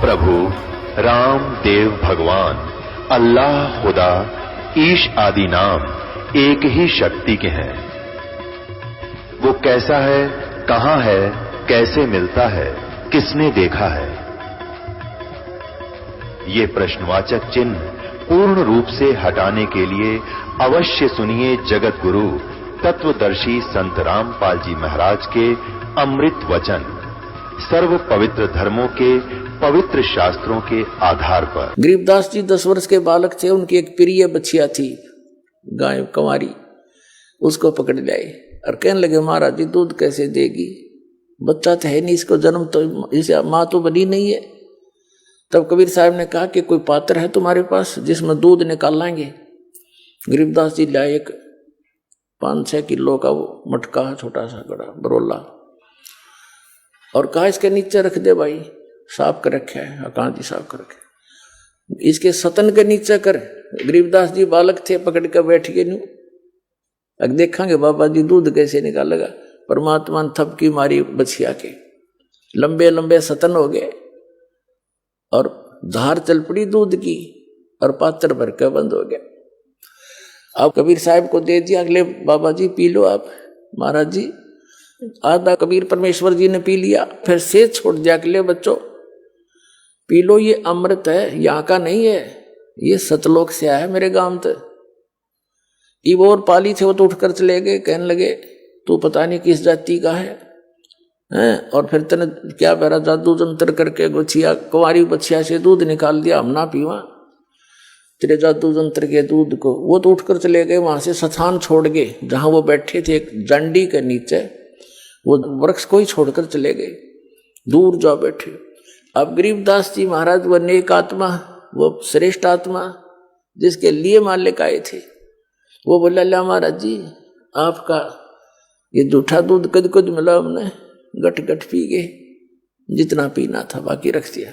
प्रभु राम देव भगवान अल्लाह खुदा ईश आदि नाम एक ही शक्ति के हैं। वो कैसा है, कहां है, कैसे मिलता है, किसने देखा है? ये प्रश्नवाचक चिन्ह पूर्ण रूप से हटाने के लिए अवश्य सुनिए जगत गुरु तत्वदर्शी संत रामपाल जी महाराज के अमृत वचन, सर्व पवित्र धर्मों के पवित्र शास्त्रों के आधार पर। गरीबदास जी 10 वर्ष के बालक थे, उनकी एक प्रिय बच्चिया थी, गाय कंवारी, उसको पकड़ लाए और कहने लगे महाराज जी दूध कैसे देगी, बच्चा तो है नहीं, इसको जन्म तो इसे माँ तो बनी नहीं है। तब कबीर साहब ने कहा कि कोई पात्र है तुम्हारे पास जिसमें दूध निकाल लाएंगे। गरीबदास जी लाए एक 5-6 किलो का वो मटका, छोटा सा गड़ा बरोला, और कहा इसके नीचे रख दे भाई, साफ कर रखे है, कहाँ जी साफ कर रखे, इसके सतन के नीचे कर। गरीबदास जी बालक थे, पकड़ कर बैठ गए न्यू, अब देखेंगे बाबा जी दूध कैसे निकालेगा। परमात्मा ने थपकी मारी बछिया के, लंबे लंबे सतन हो गए और धार चल पड़ी दूध की और पात्र भर के बंद हो गया। अब कबीर साहब को दे दिया, अगले बाबा जी पी लो आप। महाराज जी आधा कबीर परमेश्वर जी ने पी लिया, फिर से छोड़ दिया कि ले बच्चों पी लो, ये अमृत है, यहाँ का नहीं है, ये सतलोक से आया है मेरे गांव तक। इब और पाली थे वो तो उठकर चले गए, कहने लगे तू पता नहीं किस जाति का है, और फिर तने क्या बेरा जादू जंतर करके बछिया कुंवारी बछिया से दूध निकाल दिया, हम ना पीवा तेरे जादू जंत्र के दूध को। वो तो उठकर चले गए, वहां से स्थान छोड़ गए जहां वो बैठे थे, एक जंडी के नीचे, वो वृक्ष को ही छोड़कर चले गए, दूर जा बैठे। अब गरीबदास जी महाराज वो नेक आत्मा, वो श्रेष्ठ आत्मा जिसके लिए मालिक आए थे, वो बोला ला महाराज जी आपका ये जूठा दूध कद कद मिला, हमने गट गट पी गए, जितना पीना था बाकी रख दिया।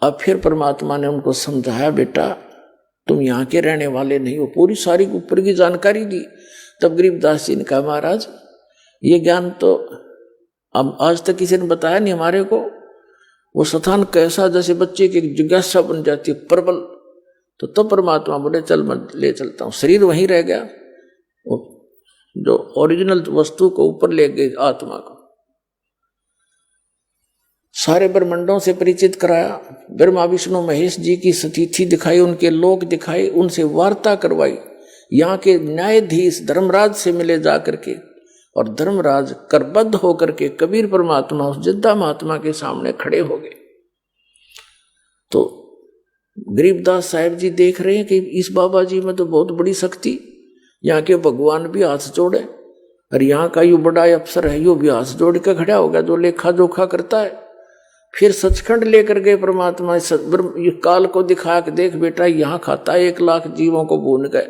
अब फिर परमात्मा ने उनको समझाया बेटा तुम यहाँ के रहने वाले नहीं हो, पूरी सारी ऊपर की जानकारी दी। तब गरीबदास जी ने कहा महाराज ये ज्ञान तो अब आज तक किसी ने बताया नहीं हमारे को। वो स्थान कैसा, जैसे बच्चे की जिज्ञासा बन जाती है प्रबल। तो तब परमात्मा बोले चल मैं ले चलता हूँ। शरीर वहीं रह गया, वो जो ओरिजिनल वस्तु को ऊपर ले गए आत्मा को। सारे ब्रह्मंडों से परिचित कराया, ब्रह्मा विष्णु महेश जी की स्थिति दिखाई, उनके लोक दिखाए, उनसे वार्ता करवाई। यहाँ के न्यायाधीश धर्मराज से मिले जा करके, और धर्मराज करबद्ध होकर के कबीर परमात्मा उस जिद्दा महात्मा के सामने खड़े हो गए। तो गरीबदास साहब जी देख रहे हैं कि इस बाबा जी में तो बहुत बड़ी शक्ति, यहाँ के भगवान भी हाथ जोड़े, और यहाँ का यू बड़ा अफसर है यो भी हाथ जोड़ के खड़ा हो गया, जो लेखा जोखा करता है। फिर सचखंड लेकर गए परमात्मा, ये काल को दिखा के देख बेटा यहाँ खाता है 1 लाख जीवों को भून गए,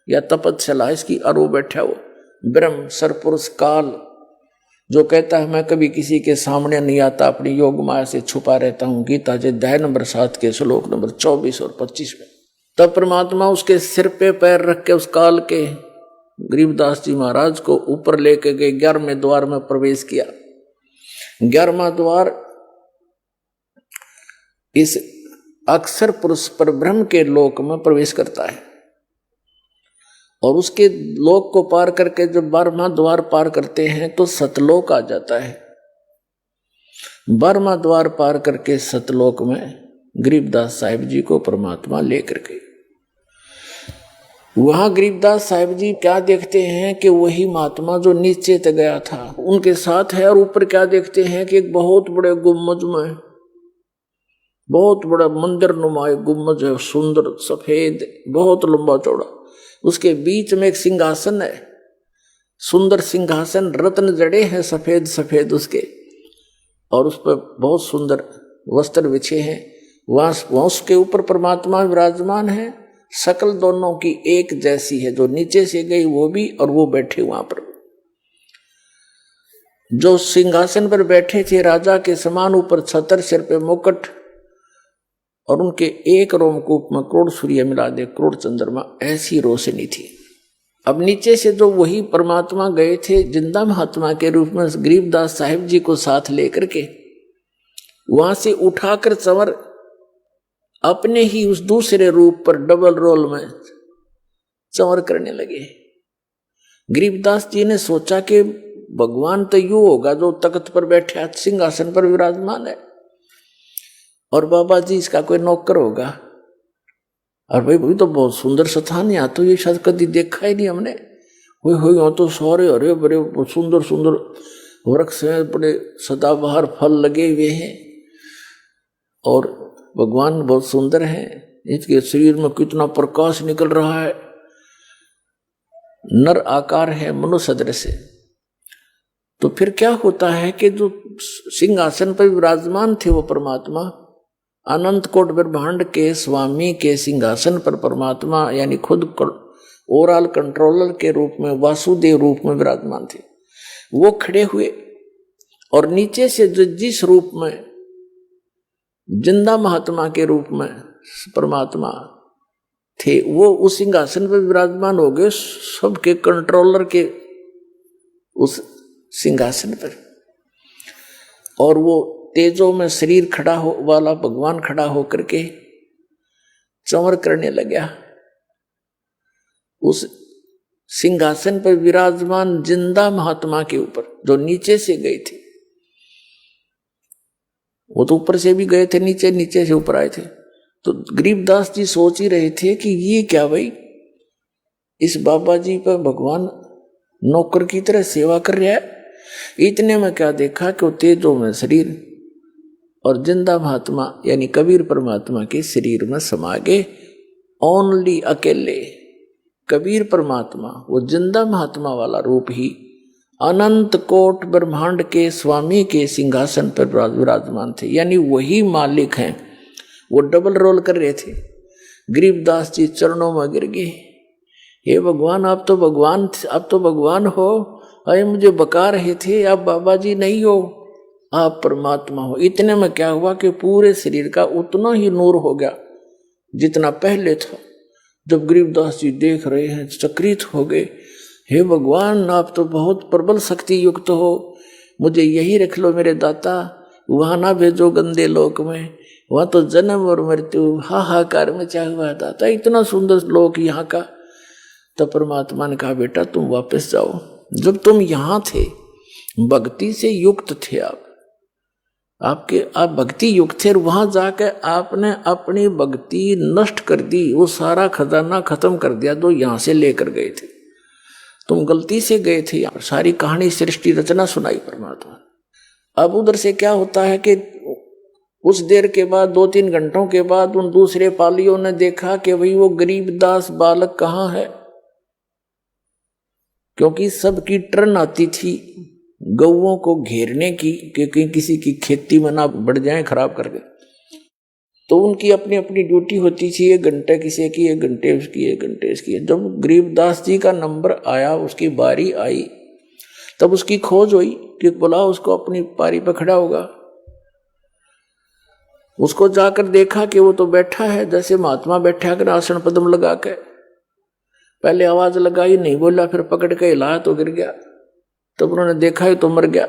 या तपस्या इसकी, और वो बैठा वो ब्रह्म सरपुरुष काल जो कहता है मैं कभी किसी के सामने नहीं आता, अपनी योग माया से छुपा रहता हूँ। गीता जी अध्याय नंबर 7 के श्लोक नंबर 24 और 25 में। तब परमात्मा उसके सिर पे पैर रख के उस काल के गरीबदास जी महाराज को ऊपर लेके गए, 11वें द्वार में प्रवेश किया। 11वां द्वार इस अक्षर पुरुष पर ब्रह्म के लोक में प्रवेश करता है, और उसके लोक को पार करके जब 12वां द्वार पार करते हैं तो सतलोक आ जाता है। 12वां द्वार पार करके सतलोक में गरीबदास साहिब जी को परमात्मा लेकर गए। वहां गरीबदास साहिब जी क्या देखते हैं कि वही महात्मा जो नीचे तक गया था उनके साथ है, और ऊपर क्या देखते हैं कि एक बहुत बड़े गुम्बज में, बहुत बड़ा मंदिर नुमाए गुम्बज है, सुंदर सफेद, बहुत लंबा चौड़ा। उसके बीच में एक सिंहासन है, सुंदर सिंहासन, रत्न जड़े हैं सफेद सफेद उसके, और उस पर बहुत सुंदर वस्त्र बिछे हैं। वहां उसके ऊपर परमात्मा विराजमान है। शकल दोनों की एक जैसी है, जो नीचे से गई वो भी और वो बैठे वहां पर। जो सिंहासन पर बैठे थे राजा के समान, ऊपर छतर, सिर पे मुकुट, और उनके एक रोमकूप में करोड़ सूर्य मिला दे, करोड़ चंद्रमा, ऐसी रोशनी थी। अब नीचे से जो वही परमात्मा गए थे जिंदा महात्मा के रूप में गरीबदास साहिब जी को साथ लेकर के, वहां से उठाकर चंवर अपने ही उस दूसरे रूप पर डबल रोल में चंवर करने लगे। गरीबदास जी ने सोचा कि भगवान तो यूं होगा जो तख्त पर बैठे सिंहासन पर विराजमान है, और बाबा जी इसका कोई नौकर होगा। और भाई तो बहुत सुंदर स्थान, यहाँ तो ये शायद कभी देखा ही नहीं हमने। हो यहाँ तो सारे हरे बड़े सुंदर सुंदर वृक्ष हैं, बड़े सदाबहार फल लगे हुए हैं, और भगवान बहुत सुंदर हैं। इसके शरीर में कितना प्रकाश निकल रहा है, नर आकार है, मनुष्य सदृश है। तो फिर क्या होता है कि जो सिंहासन पर विराजमान थे वो परमात्मा, अनंत कोट ब्रह्मांड के स्वामी के सिंहासन पर परमात्मा यानी खुद ओवरऑल कंट्रोलर के रूप में, वासुदेव रूप में विराजमान थे। वो खड़े हुए और नीचे से जिस रूप में जिंदा महात्मा के रूप में परमात्मा थे, वो उस सिंहासन पर विराजमान हो गए, सबके कंट्रोलर के उस सिंहासन पर। और वो तेजों में शरीर खड़ा हो वाला भगवान खड़ा होकर के चंवर करने लगा उस सिंहासन पर विराजमान जिंदा महात्मा के ऊपर, जो नीचे से गए थे। वो तो ऊपर से भी गए थे, नीचे नीचे से ऊपर आए थे। तो गरीबदास जी सोच ही रहे थे कि ये क्या भाई, इस बाबा जी पर भगवान नौकर की तरह सेवा कर रहा है। इतने में क्या देखा कि वो तेजों में शरीर और जिंदा महात्मा यानी कबीर परमात्मा के शरीर में समा गए। ओनली अकेले कबीर परमात्मा, वो जिंदा महात्मा वाला रूप ही अनंत कोट ब्रह्मांड के स्वामी के सिंहासन पर विराजमान थे, यानी वही मालिक हैं। वो डबल रोल कर रहे थे। गरीबदास जी चरणों में गिर गए, हे भगवान आप तो भगवान हो, अरे मुझे बका रहे थे आप बाबा जी नहीं हो, आप परमात्मा हो। इतने में क्या हुआ कि पूरे शरीर का उतना ही नूर हो गया जितना पहले था। जब गरीबदास जी देख रहे हैं चकित हो गए, हे भगवान आप तो बहुत प्रबल शक्ति युक्त हो, मुझे यही रख लो मेरे दाता, वहां ना भेजो गंदे लोक में, वहां तो जन्म और मृत्यु हाहाकार में चाहे हुआ दाता, इतना सुंदर लोक यहाँ का। तब परमात्मा ने कहा बेटा तुम वापस जाओ, जब तुम यहाँ थे भक्ति से युक्त थे, आप भक्ति युक्त थे, और वहां जाकर आपने अपनी भक्ति नष्ट कर दी, वो सारा खजाना खत्म कर दिया जो यहां से लेकर गए थे। तुम गलती से गए थे, यहाँ सारी कहानी सृष्टि रचना सुनाई परमात्मा। अब उधर से क्या होता है कि उस देर के बाद 2-3 घंटों के बाद उन दूसरे पालियों ने देखा कि भाई वो गरीबदास बालक कहाँ है, क्योंकि सबकी टर्न आती थी गौओं को घेरने की कि कहीं किसी की खेती में ना बढ़ जाए खराब करके। तो उनकी अपनी अपनी ड्यूटी होती थी, 1 घंटे किसी की, 1 घंटे उसकी, 1 घंटे इसकी। जब गरीबदास जी का नंबर आया, उसकी बारी आई, तब उसकी खोज हुई कि बोला उसको अपनी पारी पर खड़ा होगा। उसको जाकर देखा कि वो तो बैठा है जैसे महात्मा बैठा कर आसन पद्म लगा के। पहले आवाज लगाई, नहीं बोला, फिर पकड़ के हिलाया तो गिर गया। तब उन्होंने देखा ही तो मर गया,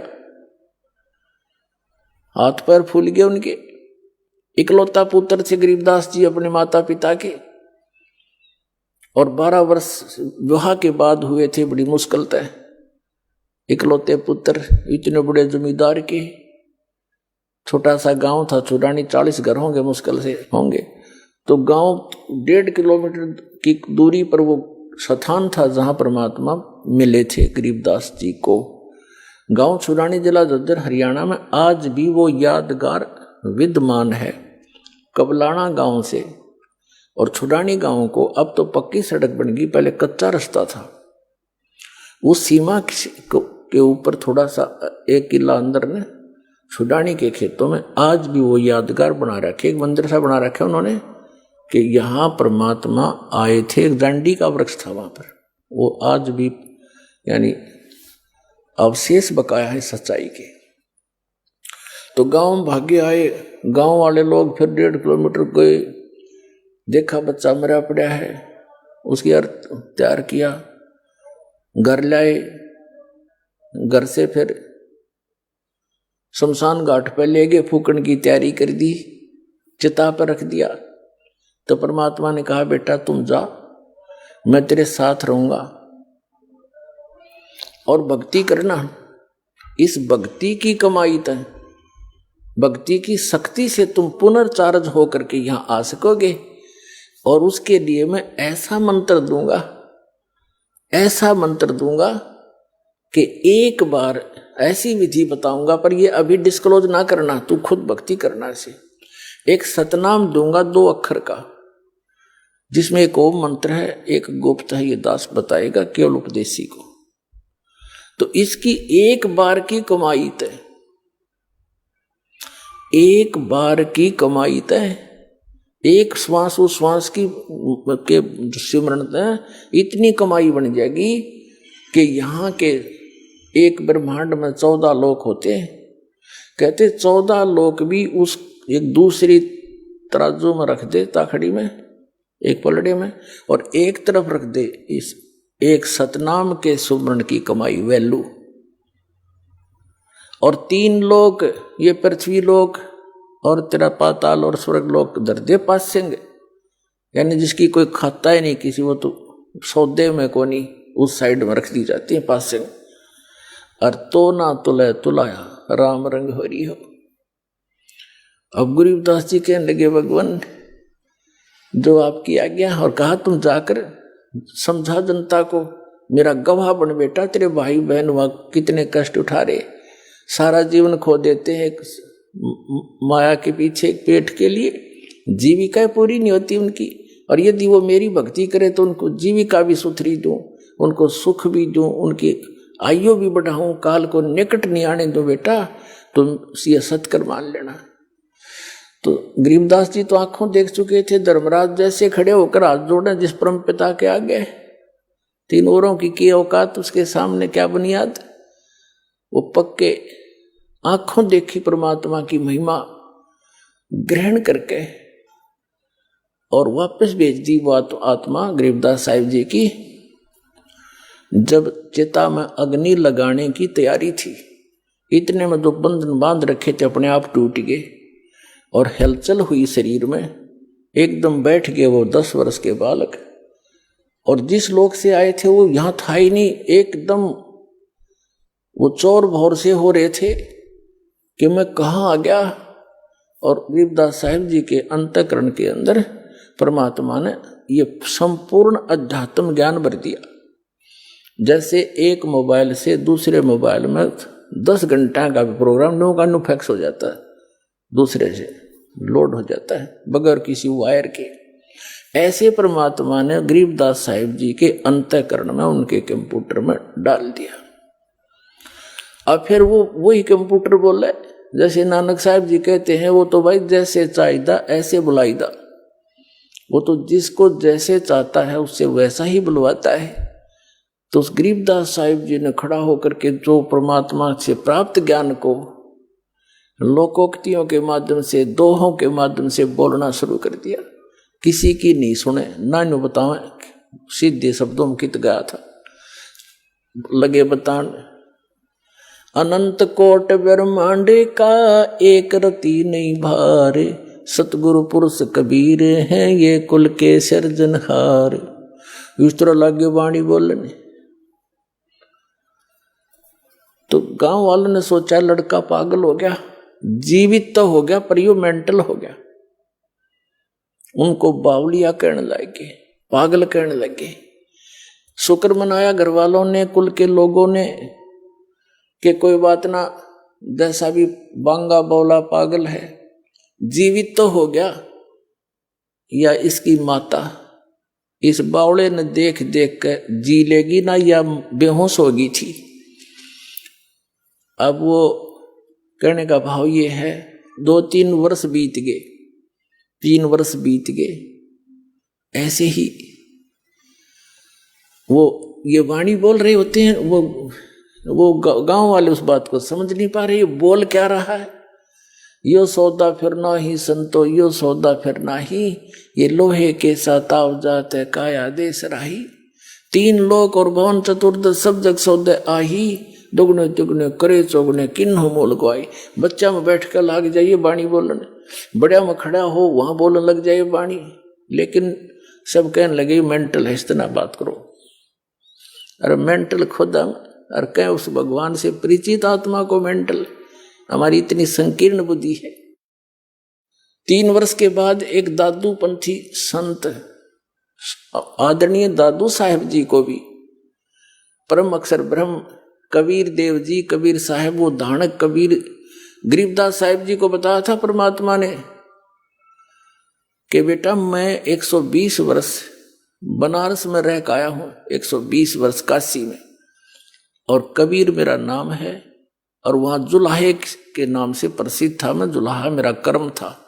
हाथ पैर फूल गए उनके। इकलौता पुत्र थे गरीबदास जी अपने माता पिता के, और 12 वर्ष विवाह के बाद हुए थे बड़ी मुश्किल तय। इकलौते पुत्र इतने बड़े जमींदार के, छोटा सा गांव था छुड़ानी, 40 घर होंगे मुश्किल से होंगे। तो गांव 1.5 किलोमीटर की दूरी पर वो स्थान था जहां परमात्मा मिले थे गरीबदास जी को। गांव छुड़ानी जिला झज्जर हरियाणा में आज भी वो यादगार विद्यमान है। कबलाना गांव से और छुड़ानी गांव को अब तो पक्की सड़क बन गई, पहले कच्चा रास्ता था। उस सीमा के ऊपर थोड़ा सा 1 किला अंदर ने छुड़ानी के खेतों में आज भी वो यादगार बना रखे, एक मंदिर सा बना रखा उन्होंने कि यहाँ परमात्मा आए थे। एक दांडी का वृक्ष था वहां पर, वो आज भी यानी अवशेष बकाया है सच्चाई के। तो गांव भागे आए, गांव वाले लोग फिर 1.5 किलोमीटर गए, देखा बच्चा मरा पड़ा है, उसकी अर्थ तैयार किया, घर लाए, घर से फिर शमशान घाट पर ले गए, फूकण की तैयारी कर दी, चिता पर रख दिया। तो परमात्मा ने कहा बेटा तुम जा, मैं तेरे साथ रहूंगा और भक्ति करना। इस भक्ति की कमाई तक, भक्ति की शक्ति से तुम पुनर्चार्ज होकर के यहां आ सकोगे। और उसके लिए मैं ऐसा मंत्र दूंगा, ऐसा मंत्र दूंगा कि एक बार ऐसी विधि बताऊंगा, पर ये अभी डिस्क्लोज ना करना, तू खुद भक्ति करना से। एक सतनाम दूंगा 2 अक्षर का, जिसमें एक ओम मंत्र है, एक गुप्त है, ये दास बताएगा केवल उपदेशी को। तो इसकी एक बार की कमाई तय, एक बार की कमाई तय, एक श्वास उस श्वास की के सिमरण तय इतनी कमाई बन जाएगी कि यहाँ के एक ब्रह्मांड में 14 लोक होते हैं। कहते 14 लोक भी उस एक दूसरी तराजू में रख दे, ताखड़ी में, एक पलड़े में, और एक तरफ रख दे इस एक सतनाम के सुमरण की कमाई वैल्यू। और 3 लोक, ये पृथ्वी लोक और तेरा पाताल और स्वर्ग लोक धर दे पासेंगे, यानी जिसकी कोई खाता ही नहीं किसी, वो तो सौदे में कोनी उस साइड में रख दी जाती है पासेंगे। और तो ना तुले तुलाया राम रंग हो रही हो। अब गरीबदास जी कहने लगे भगवान जो आपकी आज्ञा, और कहा तुम जाकर समझा जनता को, मेरा गवाह बन बेटा, तेरे भाई बहन वहां कितने कष्ट उठा रहे, सारा जीवन खो देते हैं माया के पीछे, एक पेट के लिए, जीविका पूरी नहीं होती उनकी। और यदि वो मेरी भक्ति करे तो उनको जीविका भी सुथरी दूं, उनको सुख भी दूं, उनकी आयु भी बढ़ाऊं, काल को निकट नहीं आने दो बेटा, तुम ये सत्कर मान लेना। तो गरीबदास जी तो आंखों देख चुके थे, धर्मराज जैसे खड़े होकर हाथ जोड़े जिस परम पिता के आगे, 3 औरों की औकात उसके सामने क्या बुनियाद। वो पक्के आंखों देखी परमात्मा की महिमा ग्रहण करके और वापस भेज दी वो आत्मा गरीबदास साहिब जी की। जब चिता में अग्नि लगाने की तैयारी थी, इतने में जो बंधन बांध रखे थे अपने आप टूट गए और हलचल हुई शरीर में, एकदम बैठ गए वो 10 वर्ष के बालक। और जिस लोक से आए थे वो यहां था ही नहीं, एकदम वो चौर भौर से हो रहे थे कि मैं कहाँ आ गया। और गरीबदास साहिब जी के अंतःकरण के अंदर परमात्मा ने ये संपूर्ण अध्यात्म ज्ञान भर दिया। जैसे एक मोबाइल से दूसरे मोबाइल में 10 घंटा का भी प्रोग्राम नो का नो फैक्स हो जाता है, दूसरे से लोड हो जाता है बगैर किसी वायर के। ऐसे परमात्मा ने गरीबदास साहिब जी के अंतःकरण में उनके कंप्यूटर में डाल दिया। अब फिर वो वही कंप्यूटर बोले, जैसे नानक साहब जी कहते हैं, वो तो भाई जैसे चाहिदा ऐसे बुलाईदा, वो तो जिसको जैसे चाहता है उससे वैसा ही बुलवाता है। तो उस गरीबदास साहिब जी ने खड़ा होकर के जो परमात्मा से प्राप्त ज्ञान को लोकोक्तियों के माध्यम से, दोहों के माध्यम से बोलना शुरू कर दिया। किसी की नहीं सुने, ना नु बतावे, सीधे शब्दों में कित गया था, लगे बतान। अनंत कोट ब्रह्मांड का एक रति नहीं भारे, सतगुरु पुरुष कबीर हैं ये कुल के सिरजनहार। इस तरह लागे वाणी बोलने। तो गांव वालों ने सोचा लड़का पागल हो गया, जीवित तो हो गया पर यो मेंटल हो गया। उनको बावलिया कहने लगे, पागल कहने लगे। शुक्र मनाया घर वालों ने, कुल के लोगों ने, कि कोई बात ना, जैसा भी बांगा बौला पागल है, जीवित तो हो गया। या इसकी माता इस बावले ने देख देख कर जी लेगी ना, या बेहोश होगी थी। अब वो कहने का भाव ये है, 2-3 वर्ष बीत गए, 3 वर्ष बीत गए, ऐसे ही वो ये वाणी बोल रहे होते हैं। वो गांव वाले उस बात को समझ नहीं पा रहे, बोल क्या रहा है। यो सौदा फिर ना ही संतो, यो सौदा फिर ना ही, ये लोहे के साथ आव जात है काया देश राही। 3 लोक और भवन चतुर्दश सब जग सौदे आही, दुगने दुगने करे चौगने किन्हों मोल गवाई। बच्चा में बैठ कर लाग जाइए बाणी बोलने, बड़े में खड़ा हो वहां बोलने लग जाइए बाणी। लेकिन सब कहने लगे मेंटल है, इतना बात करो। अरे मेंटल खुद हम, और कह उस भगवान से परिचित आत्मा को मेंटल। हमारी इतनी संकीर्ण बुद्धि है। 3 वर्ष के बाद एक दादू पंथी संत आदरणीय दादू साहेब जी को भी परम अक्षर ब्रह्म कबीर देव जी, कबीर साहेब, वो धानक कबीर गरीबदास साहेब जी को बताया था परमात्मा ने कि बेटा मैं 120 वर्ष बनारस में रह के आया हूं, 120 वर्ष काशी में, और कबीर मेरा नाम है, और वहां जुलाहे के नाम से प्रसिद्ध था। मैं जुलाहा मेरा कर्म था,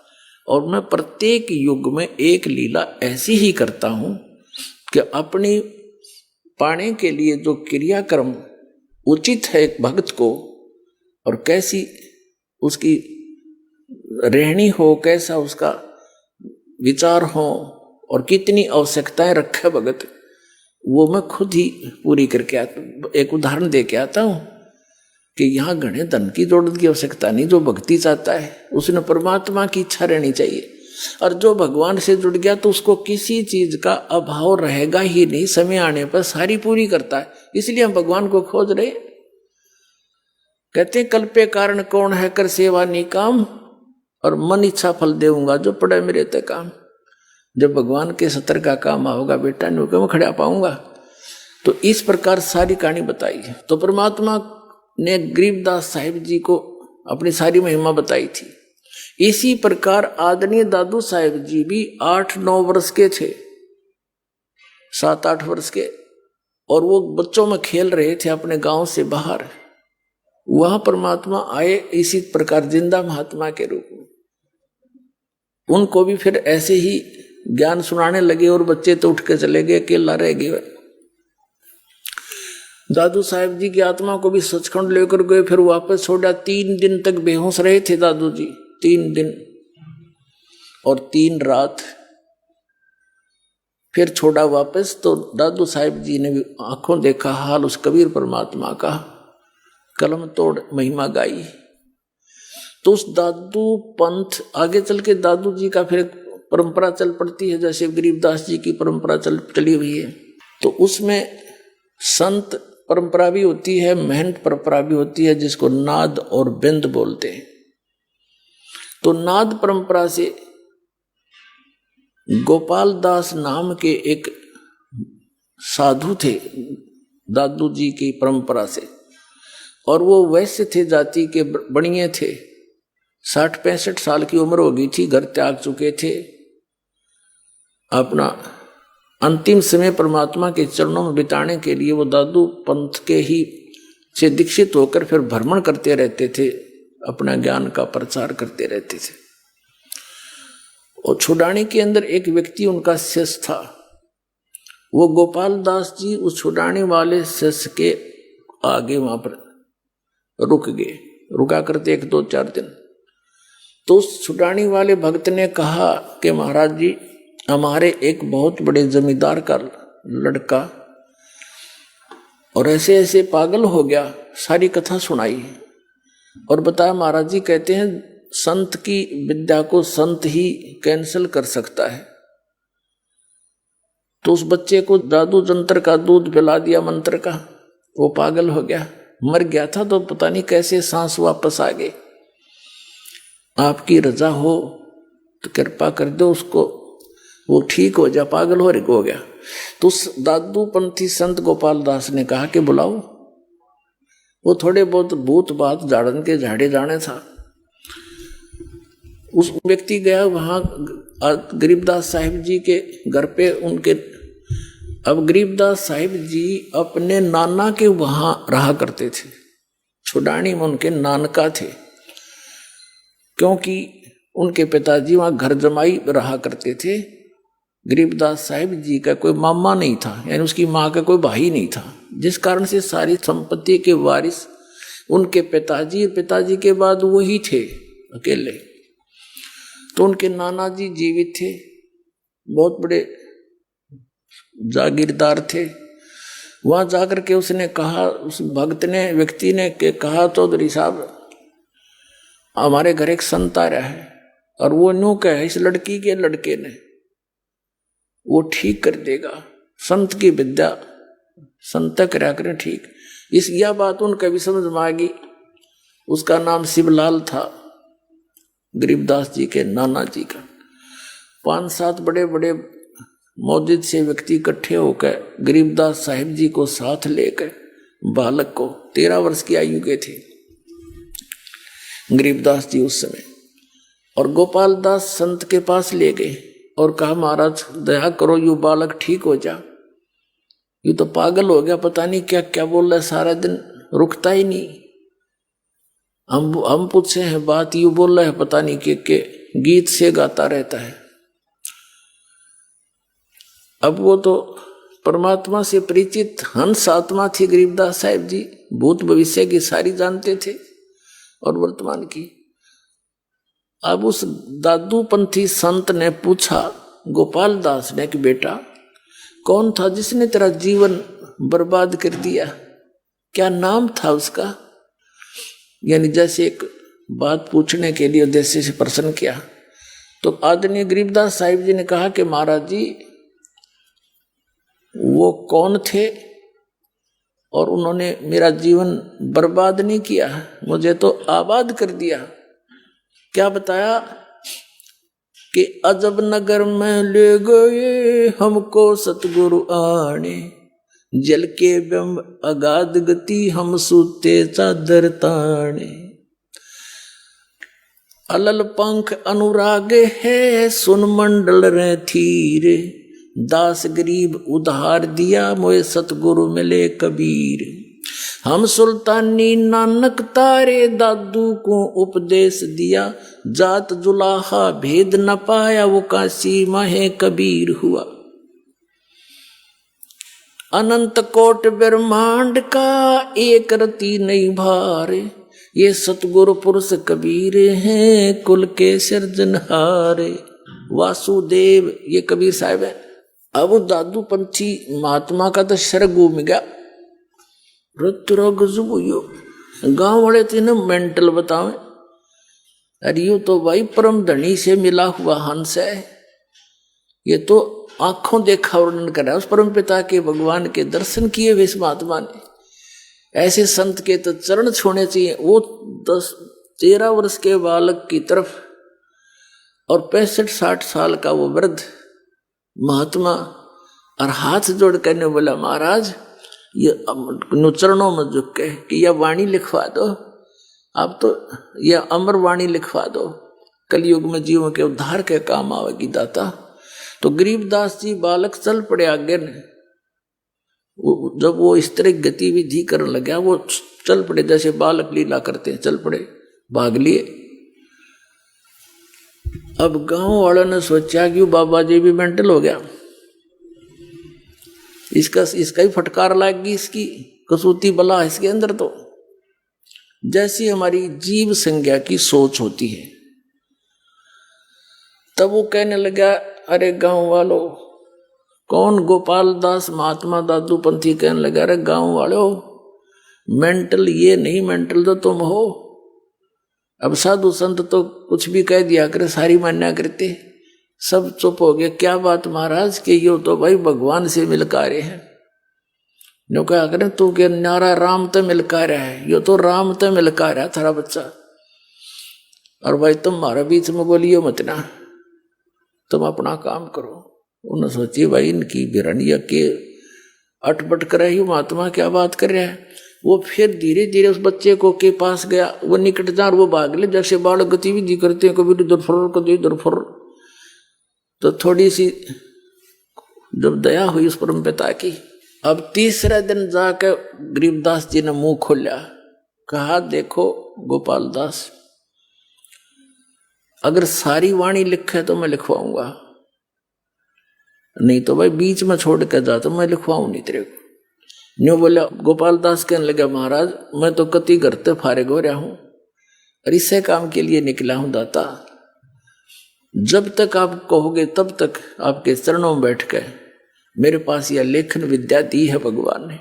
और मैं प्रत्येक युग में एक लीला ऐसी ही करता हूं कि अपनी पाने के लिए जो क्रियाक्रम उचित है एक भक्त को, और कैसी उसकी रहनी हो, कैसा उसका विचार हो, और कितनी आवश्यकताएं रखे भगत, वो मैं खुद ही पूरी करके आता। एक उदाहरण दे के आता हूं कि यहाँ घने धन की जरूरत की आवश्यकता नहीं। जो भक्ति चाहता है उसने परमात्मा की इच्छा रहनी चाहिए, और जो भगवान से जुड़ गया तो उसको किसी चीज का अभाव रहेगा ही नहीं। समय आने पर सारी पूरी करता है। इसलिए हम भगवान को खोज रहे। कहते कल्पे कारण कौन है, कर सेवा निकाम, और मन इच्छा फल देऊंगा जो पड़े मेरे ते काम। जब भगवान के सतर का काम होगा बेटा, नहीं मैं खड़ा पाऊंगा। तो इस प्रकार सारी कहानी बताई। तो परमात्मा ने गरीबदास साहिब जी को अपनी सारी महिमा बताई थी। इसी प्रकार आदरणीय दादू साहिब जी भी 8-9 वर्ष के थे, 7-8 वर्ष के, और वो बच्चों में खेल रहे थे अपने गांव से बाहर। वहां परमात्मा आए इसी प्रकार जिंदा महात्मा के रूप में। उनको भी फिर ऐसे ही ज्ञान सुनाने लगे, और बच्चे तो उठ के चले गए, अकेला रह गए। दादू साहिब जी की आत्मा को भी सचखंड लेकर गए, फिर वापस छोड़ा। 3 दिन तक बेहोश रहे थे दादू जी, 3 दिन और 3 रात, फिर छोड़ा वापस। तो दादू साहिब जी ने भी आंखों देखा हाल उस कबीर परमात्मा का, कलम तोड़ महिमा गाई। तो उस दादू पंथ आगे चल के दादू जी का फिर परंपरा चल पड़ती है, जैसे गरीबदास जी की परंपरा चली हुई है। तो उसमें संत परंपरा भी होती है, महंत परंपरा भी होती है, जिसको नाद और बिंद बोलते हैं। तो नाद परंपरा से गोपाल दास नाम के एक साधु थे दादू जी की परंपरा से, और वो वैश्य थे, जाति के बणिये थे। 60-65 साल की उम्र हो गई थी, घर त्याग चुके थे। अपना अंतिम समय परमात्मा के चरणों में बिताने के लिए वो दादू पंथ के ही से दीक्षित होकर फिर भ्रमण करते रहते थे, अपना ज्ञान का प्रचार करते रहते थे। और छुड़ानी के अंदर एक व्यक्ति उनका शिष्य था। वो गोपाल दास जी उस छुड़ाने वाले शिष्य के आगे वहां पर रुक गए, रुका करते 1-2-4 दिन। तो उस छुड़ाने वाले भक्त ने कहा कि महाराज जी, हमारे एक बहुत बड़े जमींदार का लड़का और ऐसे ऐसे पागल हो गया। सारी कथा सुनाई और बताया महाराज जी कहते हैं संत की विद्या को संत ही कैंसिल कर सकता है। तो उस बच्चे को जादू जंत्र का दूध पिला दिया, मंत्र का, वो पागल हो गया, मर गया था। तो पता नहीं कैसे सांस वापस आ गए। आपकी रजा हो तो कृपा कर दो उसको, वो ठीक हो जा, पागल हो गया। तो उस दादू पंथी संत गोपाल दास ने कहा कि बुलाओ। वो थोड़े बहुत भूत बात झाड़न के झाड़े जाने था। उस व्यक्ति गया वहां गरीबदास साहिब जी के घर पे उनके। अब गरीबदास साहिब जी अपने नाना के वहां रहा करते थे, छुड़ानी में उनके नानका थे, क्योंकि उनके पिताजी वहां घर जमाई रहा करते थे। गरीबदास साहिब जी का कोई मामा नहीं था, यानी उसकी माँ का कोई भाई नहीं था, जिस कारण से सारी संपत्ति के वारिस उनके पिताजी के बाद वही थे अकेले। तो उनके नाना जी जीवित थे, बहुत बड़े जागीरदार थे। वहां जाकर के उसने कहा, उस भक्त ने, व्यक्ति ने कहा, चौधरी साहब हमारे घर एक संत आ रहा है और वो न्यू कह इस लड़की के लड़के ने वो ठीक कर देगा, संत की विद्या संत करा करें ठीक। इस यह बात उनका भी समझ में आ गई। उसका नाम शिवलाल था, गरीबदास जी के नाना जी का। 5-7 बड़े बड़े मौजूद से व्यक्ति इकट्ठे होकर गरीबदास साहिब जी को साथ लेकर, बालक को 13 वर्ष की आयु के थे गरीबदास जी उस समय, और गोपाल दास संत के पास ले गए और कहा, महाराज दया करो, यू बालक ठीक हो जा, यू तो पागल हो गया, पता नहीं क्या क्या बोल रहा है, सारा दिन रुकता ही नहीं। हम पूछे हैं बात, यू बोल रहा है पता नहीं के गीत से गाता रहता है। अब वो तो परमात्मा से परिचित हंस आत्मा थी गरीबदास साहिब जी, भूत भविष्य की सारी जानते थे और वर्तमान की। अब उस दादूपंथी संत ने पूछा गोपाल दास ने कि बेटा कौन था जिसने तेरा जीवन बर्बाद कर दिया, क्या नाम था उसका? यानी जैसे एक बात पूछने के लिए उद्देश्य से प्रश्न किया। तो आदरणीय गरीबदास साहिब जी ने कहा कि महाराज जी वो कौन थे और उन्होंने मेरा जीवन बर्बाद नहीं किया, मुझे तो आबाद कर दिया। क्या बताया कि अजब नगर में ले गए हमको सतगुरु आने, जल के बिंब अगाध गति हम सूते चादर ताने। अलल पंख अनुराग है सुन मंडल रे थीरे, दास गरीब उधार दिया मोए सतगुरु मिले कबीर। हम सुल्तानी नानक तारे दादू को उपदेश दिया, जात जुलाहा भेद न पाया वो काशी माहे कबीर हुआ। अनंत कोट ब्रह्मांड का एक रति नहीं भारे, ये सतगुरु पुरुष कबीर हैं कुल के सिरजनहारे। वासुदेव ये कबीर साहब है। अब दादू पंथी महात्मा का तो शर घूम गया, गांव वाले थे ना मेंटल बतावे, अरे यू तो भाई परम धनी से मिला हुआ हंस है, ये तो आंखों देखा वर्णन कर रहा है उस परम पिता के भगवान के दर्शन किए हुए इस महात्मा ने। ऐसे संत के तो चरण छूने चाहिए। वो 13 वर्ष के बालक की तरफ और 65-60 साल का वो वृद्ध महात्मा और हाथ जोड़ करने बोला, महाराज ये चरणों में झुक के कि यह वाणी लिखवा दो, अब तो यह अमर वाणी लिखवा दो, कलयुग में जीवों के उद्धार के काम आवेगी दाता। तो गरीबदास जी बालक चल पड़े आगे ने। जब वो इस तरह गतिविधि करने लगा वो चल पड़े जैसे बालक लीला करते हैं, चल पड़े, भाग लिए। अब गांव वालों ने सोचा कि बाबा जी भी मेंटल हो गया, इसका ही फटकार लाएगी, इसकी कसूती बला इसके अंदर। तो जैसी हमारी जीव संज्ञा की सोच होती है, तब वो कहने लगा, अरे गांव वालों, कौन गोपाल दास महात्मा दादू पंथी कहने लगा, अरे गांव वालों मेंटल ये नहीं, मेंटल तो तुम हो। अब साधु संत तो कुछ भी कह दिया करे, सारी मान्या करते, सब चुप हो गए। क्या बात महाराज के यो तो भाई भगवान से मिलका रहे हैं। नो क्या करें तू के नारा राम तो मिलका रहा है, यो तो राम तो मिलका रहा थारा बच्चा, और भाई तुम हमारा बीच में बोलियो मत ना, तुम अपना काम करो। उन्होंने सोची भाई इनकी बिरनिया के अटपट कर रही महात्मा क्या बात कर रहा है। वो फिर धीरे धीरे उस बच्चे को के पास गया, वो निकट जा और वो भाग ले, जैसे बालक गतिविधि करते हैं, कभी इधर फुर कभी इधर फुर। तो थोड़ी सी जब दया हुई उस परम पिता की, अब तीसरे दिन जाकर गरीबदास जी ने मुंह खोला, कहा देखो गोपाल दास, अगर सारी वाणी लिखे तो मैं लिखवाऊंगा, नहीं तो भाई बीच में छोड़ कर जा तो मैं लिखवाऊं नहीं तेरे को। न्यू बोला। गोपाल दास कहने लगा, महाराज मैं तो कति करते फारिग हो रहा हूं और इसे काम के लिए निकला हूं दाता। जब तक आप कहोगे तब तक आपके चरणों में बैठ कर मेरे पास यह लेखन विद्या दी है भगवान ने,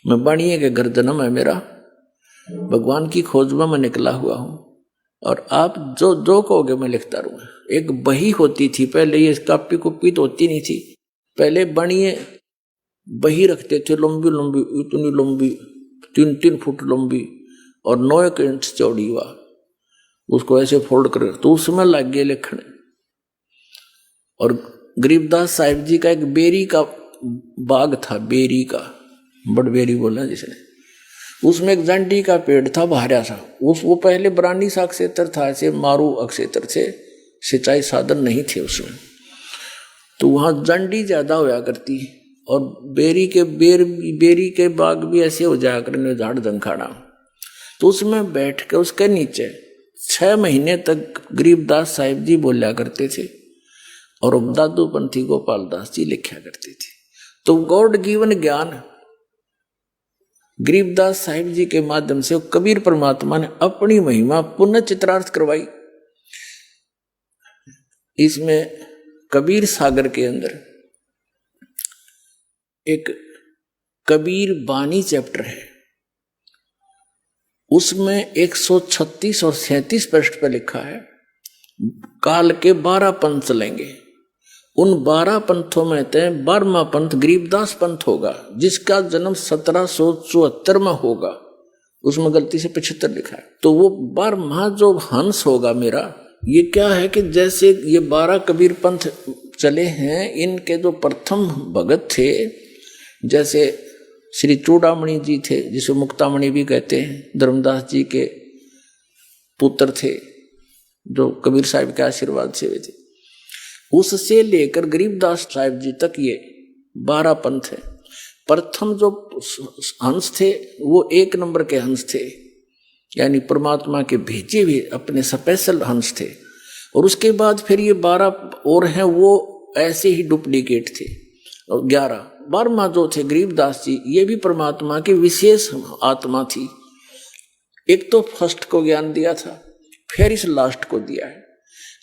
मैं बाणिये के घर जन्म है मेरा, भगवान की खोज में मैं निकला हुआ हूं, और आप जो जो कहोगे मैं लिखता रहूंगा। एक बही होती थी पहले, ये कापी कुपी तो होती नहीं थी, पहले बाणिये बही रखते थे, लंबी लंबी, इतनी लंबी, 3-3 फुट लंबी और 9 इंच चौड़ी हुआ, उसको ऐसे फोल्ड कर, तो उसमें लग गए लिखने। और गरीबदास साहिब जी का एक बेरी का बाग था, बेरी का, बड़बेरी बोला जिसने, उसमें एक जंडी का पेड़ था, बहारा था, वो पहले बरानी सा अक्षेत्र था, ऐसे मारू अक्षेत्र से, सिंचाई साधन नहीं थे उसमें, तो वहां जंडी ज्यादा होया करती, और बेरी के बाग भी ऐसे हो जाया करने, झाड़ जंखाड़ा। तो उसमें बैठ के उसके नीचे 6 महीने तक गरीबदास साहिब जी बोला करते थे, और दादू पंथी गोपाल दास जी लिखा करते थे। तो गॉड गिवन ज्ञान गरीबदास साहिब जी के माध्यम से कबीर परमात्मा ने अपनी महिमा पुनः चित्रार्थ करवाई। इसमें कबीर सागर के अंदर एक कबीर बानी चैप्टर है, उसमें 136 और 37 पृष्ठ पर लिखा है, काल के 12 पंथ चलेंगे, उन 12 पंथों में से 12वां पंथ गरीबदास पंथ होगा, जिसका जन्म 1774 में होगा, उसमें गलती से 75 लिखा है। तो वो 12वां जो हंस होगा मेरा, ये क्या है कि जैसे ये 12 कबीर पंथ चले हैं, इनके जो प्रथम भगत थे, जैसे श्री चूड़ामणि जी थे, जिसे मुक्तामणि भी कहते हैं, धर्मदास जी के पुत्र थे, जो कबीर साहिब के आशीर्वाद से हुए थे, उससे लेकर गरीबदास साहिब जी तक ये 12 पंथ है। प्रथम जो हंस थे वो 1 नंबर के हंस थे, यानी परमात्मा के भेजे हुए अपने स्पेशल हंस थे, और उसके बाद फिर ये 12 और हैं, वो ऐसे ही डुप्लीकेट थे, और 12वां जो थे गरीबदास जी, ये भी परमात्मा की विशेष आत्मा थी। एक तो फर्स्ट को ज्ञान दिया था, फिर इस लास्ट को दिया है।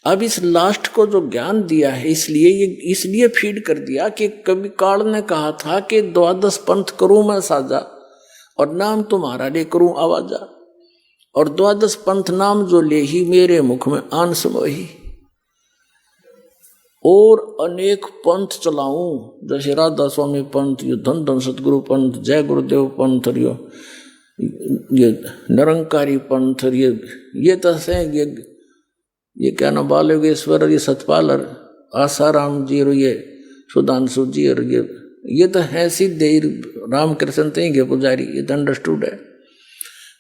अब इस लास्ट को जो ज्ञान दिया है, इसलिए फीड कर दिया कि कभी काल ने कहा था कि 12 पंथ करूं मैं साजा, और नाम तुम्हारा ले करूं आवाजा, और 12 पंथ नाम जो ले ही मेरे मुख में आन समोही, और अनेक पंथ चलाऊं, जैसे राधा स्वामी पंथ, ये धन धन सतगुरु पंथ, जय गुरुदेव पंथ, ये निरंकारी पंथ, ये तो है, ये क्या नाम, बालयोगेश्वर, ये सतपाल, आसाराम जी, और ये सुधांशु जी, और ये तो है सिद्धे रामकृष्ण थे के पुजारी, ये तो अंडरस्टूड है।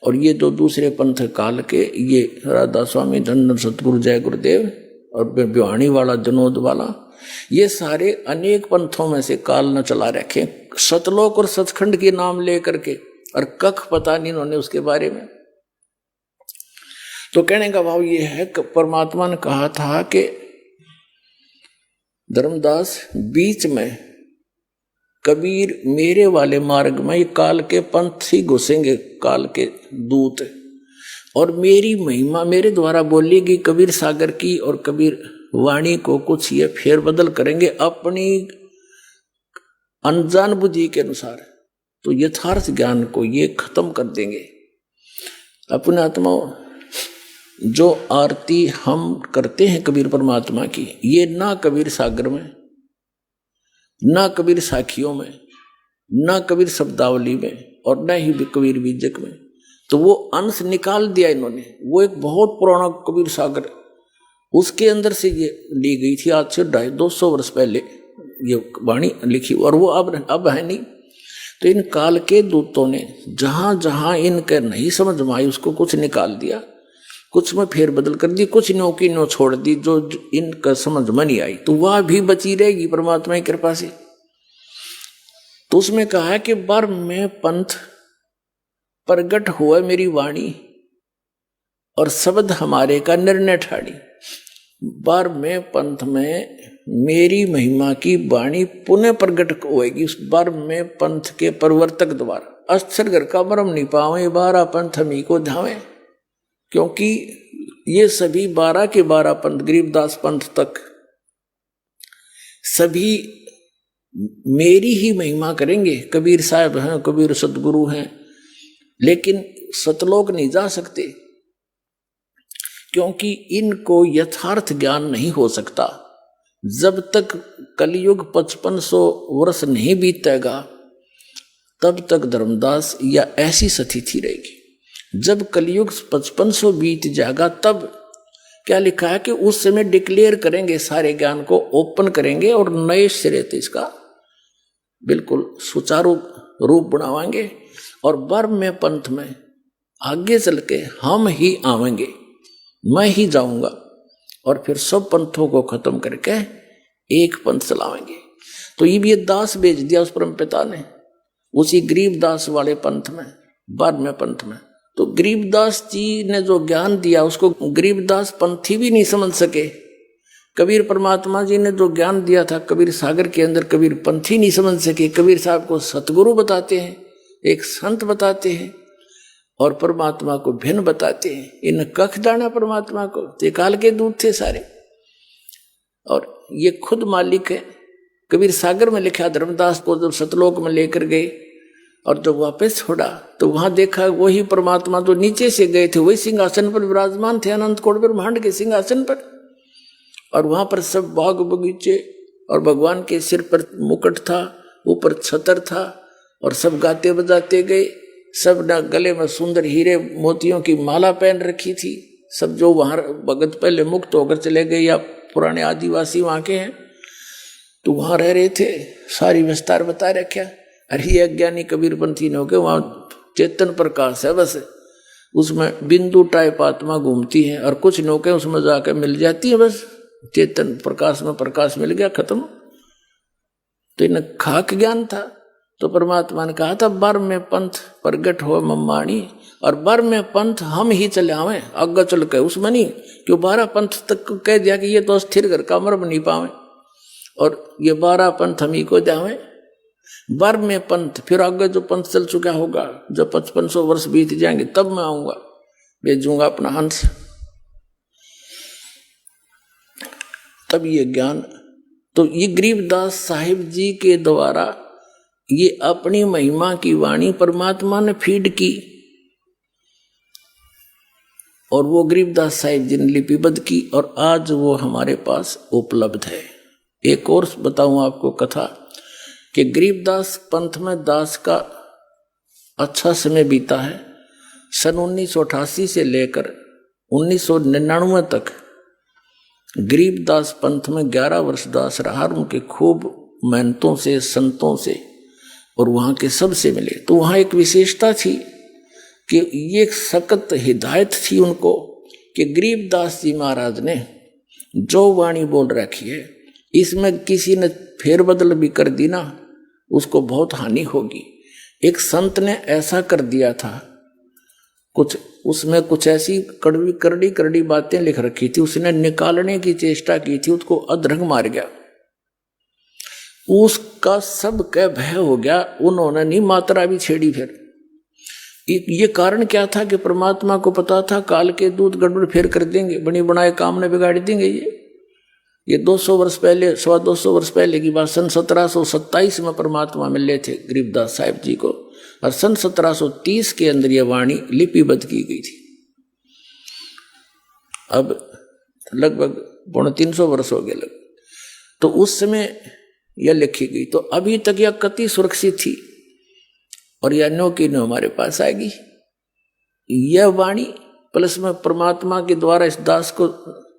और ये तो दूसरे पंथ काल के, ये राधा स्वामी, धन सतगुरु, जय गुरुदेव, और बिहाणी वाला, जनोद वाला, ये सारे अनेक पंथों में से काल न चला रखे, सतलोक और सचखंड के नाम लेकर के, और कख पता नहीं इन्होंने उसके बारे में। तो कहने का भाव ये है कि परमात्मा ने कहा था कि धर्मदास बीच में कबीर मेरे वाले मार्ग में, ये काल के पंथ ही घुसेंगे, काल के दूत, और मेरी महिमा मेरे द्वारा बोलेगी कबीर सागर की, और कबीर वाणी को कुछ ये फेर बदल करेंगे अपनी अनजान बुद्धि के अनुसार, तो यथार्थ ज्ञान को ये खत्म कर देंगे। अपने आत्माओं, जो आरती हम करते हैं कबीर परमात्मा की, ये ना कबीर सागर में, ना कबीर साखियों में, ना कबीर शब्दावली में, और न ही कबीर बीजक में, तो वो अंश निकाल दिया इन्होंने। वो एक बहुत पुराना कबीर सागर, उसके अंदर से ये ली गई थी, आज से 250 वर्ष पहले ये वाणी लिखी, और वो अब है नहीं। तो इन काल के दूतों ने जहां जहां इनके नहीं समझ में आई, उसको कुछ निकाल दिया, कुछ में फेर बदल कर दी, कुछ नो की नो छोड़ दी, जो इनका समझ में नहीं आई, तो वह भी बची रहेगी परमात्मा की कृपा से। तो उसमें कहा है कि 12वें पंथ प्रगट हुआ मेरी वाणी, और शब्द हमारे का निर्णय ठाड़ी। 12वें पंथ में मेरी महिमा की वाणी पुनः प्रगट होएगी उस 12वें पंथ के प्रवर्तक द्वारा। अक्षर घर का मरम नहीं पावे, 12 पंथ हमी को धावे, क्योंकि ये सभी 12 के 12 पंथ, गरीबदास पंथ तक, सभी मेरी ही महिमा करेंगे। कबीर साहब हैं, कबीर सतगुरु हैं, लेकिन सतलोक नहीं जा सकते, क्योंकि इनको यथार्थ ज्ञान नहीं हो सकता। जब तक कलयुग 5500 वर्ष नहीं बीतेगा तब तक धर्मदास या ऐसी स्थिति रहेगी। जब कलयुग 5500 बीत जाएगा तब क्या लिखा है कि उस समय डिक्लेयर करेंगे, सारे ज्ञान को ओपन करेंगे और नए सिरे से इसका बिल्कुल सुचारू रूप बनावाएंगे। और वर्म में पंथ में आगे चल के हम ही आवेंगे, मैं ही जाऊंगा और फिर सब पंथों को खत्म करके एक पंथ चलावेंगे। तो ये दास भेज दिया उस परम पिता ने, उसी गरीबदास वाले पंथ में, वर्म पंथ में। तो गरीबदास जी ने जो ज्ञान दिया उसको गरीबदास पंथी भी नहीं समझ सके। कबीर परमात्मा जी ने जो ज्ञान दिया था कबीर सागर के अंदर, कबीर पंथी नहीं समझ सके। कबीर साहब को सतगुरु बताते हैं, एक संत बताते हैं और परमात्मा को भिन्न बताते हैं। इन कख दाना परमात्मा को, ते काल के दूत थे सारे और ये खुद मालिक है। कबीर सागर में लिखा, धर्मदास को जब सतलोक में लेकर गए और जब वापस छोड़ा तो वहां देखा वही परमात्मा जो नीचे से गए थे वही सिंहासन पर विराजमान थे, अनंत कोटि ब्रह्मांड के सिंहासन पर। और वहां पर सब बाग बगीचे और भगवान के सिर पर मुकुट था, ऊपर छतर था और सब गाते बजाते गए। सब ना गले में सुंदर हीरे मोतियों की माला पहन रखी थी। सब जो वहां भगत पहले मुक्त होकर चले गए या पुराने आदिवासी वहां के हैं तो वहां रह रहे थे, सारी विस्तार बता रखा। अरे अज्ञानी कबीरपंथी ने होके वहां चेतन प्रकाश है, बस उसमें बिंदु टाइप आत्मा घूमती है और कुछ नौके उसमें जाकर मिल जाती है, बस चेतन प्रकाश में प्रकाश मिल गया, खत्म। तो इन्हें खाक ज्ञान था। तो परमात्मा ने कहा था बर में पंथ प्रगट हो मम्माणी, और बर में पंथ हम ही चले आवे आगे चल के, उसमें नहीं क्यों 12 पंथ तक कह दिया कि ये तो स्थिर घर का मर नहीं पावे और ये 12 पंथ हम ही को जावे। बर में पंथ, फिर आगे जो पंथ चल चुका होगा, जब 5500 वर्ष बीत जाएंगे तब मैं आऊंगा, भेजूंगा अपना हंस। तब ये ज्ञान, तो ये गरीबदास साहिब जी के द्वारा ये अपनी महिमा की वाणी परमात्मा ने फीड की और वो गरीबदास साहिब जी ने लिपिबद्ध की और आज वो हमारे पास उपलब्ध है। एक और बताऊं आपको कथा कि गरीबदास पंथ में दास का अच्छा समय बीता है। सन 1988 से लेकर 1999 तक गरीबदास पंथ में 11 वर्ष दास रहा। उनके खूब मेहनतों से, संतों से और वहाँ के सबसे मिले। तो वहाँ एक विशेषता थी कि ये सख्त हिदायत थी उनको कि गरीबदास जी महाराज ने जो वाणी बोल रखी है इसमें किसी ने फेरबदल भी कर दी ना, उसको बहुत हानि होगी। एक संत ने ऐसा कर दिया था, कुछ उसमें कुछ ऐसी कड़वी करड़ी बातें लिख रखी थी, उसने निकालने की चेष्टा की थी, उसको अधरंग मार गया। उसका सब कह भय हो गया, उन्होंने नहीं मात्रा भी छेड़ी। फिर ये कारण क्या था कि परमात्मा को पता था काल के दूत गड़बड़ फेर कर देंगे, बनी बनाए काम ने बिगाड़ देंगे। ये 200 वर्ष पहले, 250 वर्ष पहले की बात, सन 1727 में परमात्मा मिले थे गरीबदास साहिब जी को और सन 1730 के अंदर यह वाणी लिपिबद्ध की गई थी। अब लगभग 350 वर्ष हो गए लग। तो उस समय यह लिखी गई, तो अभी तक यह कति सुरक्षित थी और यह नो की नो हमारे पास आएगी। यह वाणी प्लस में परमात्मा के द्वारा इस दास को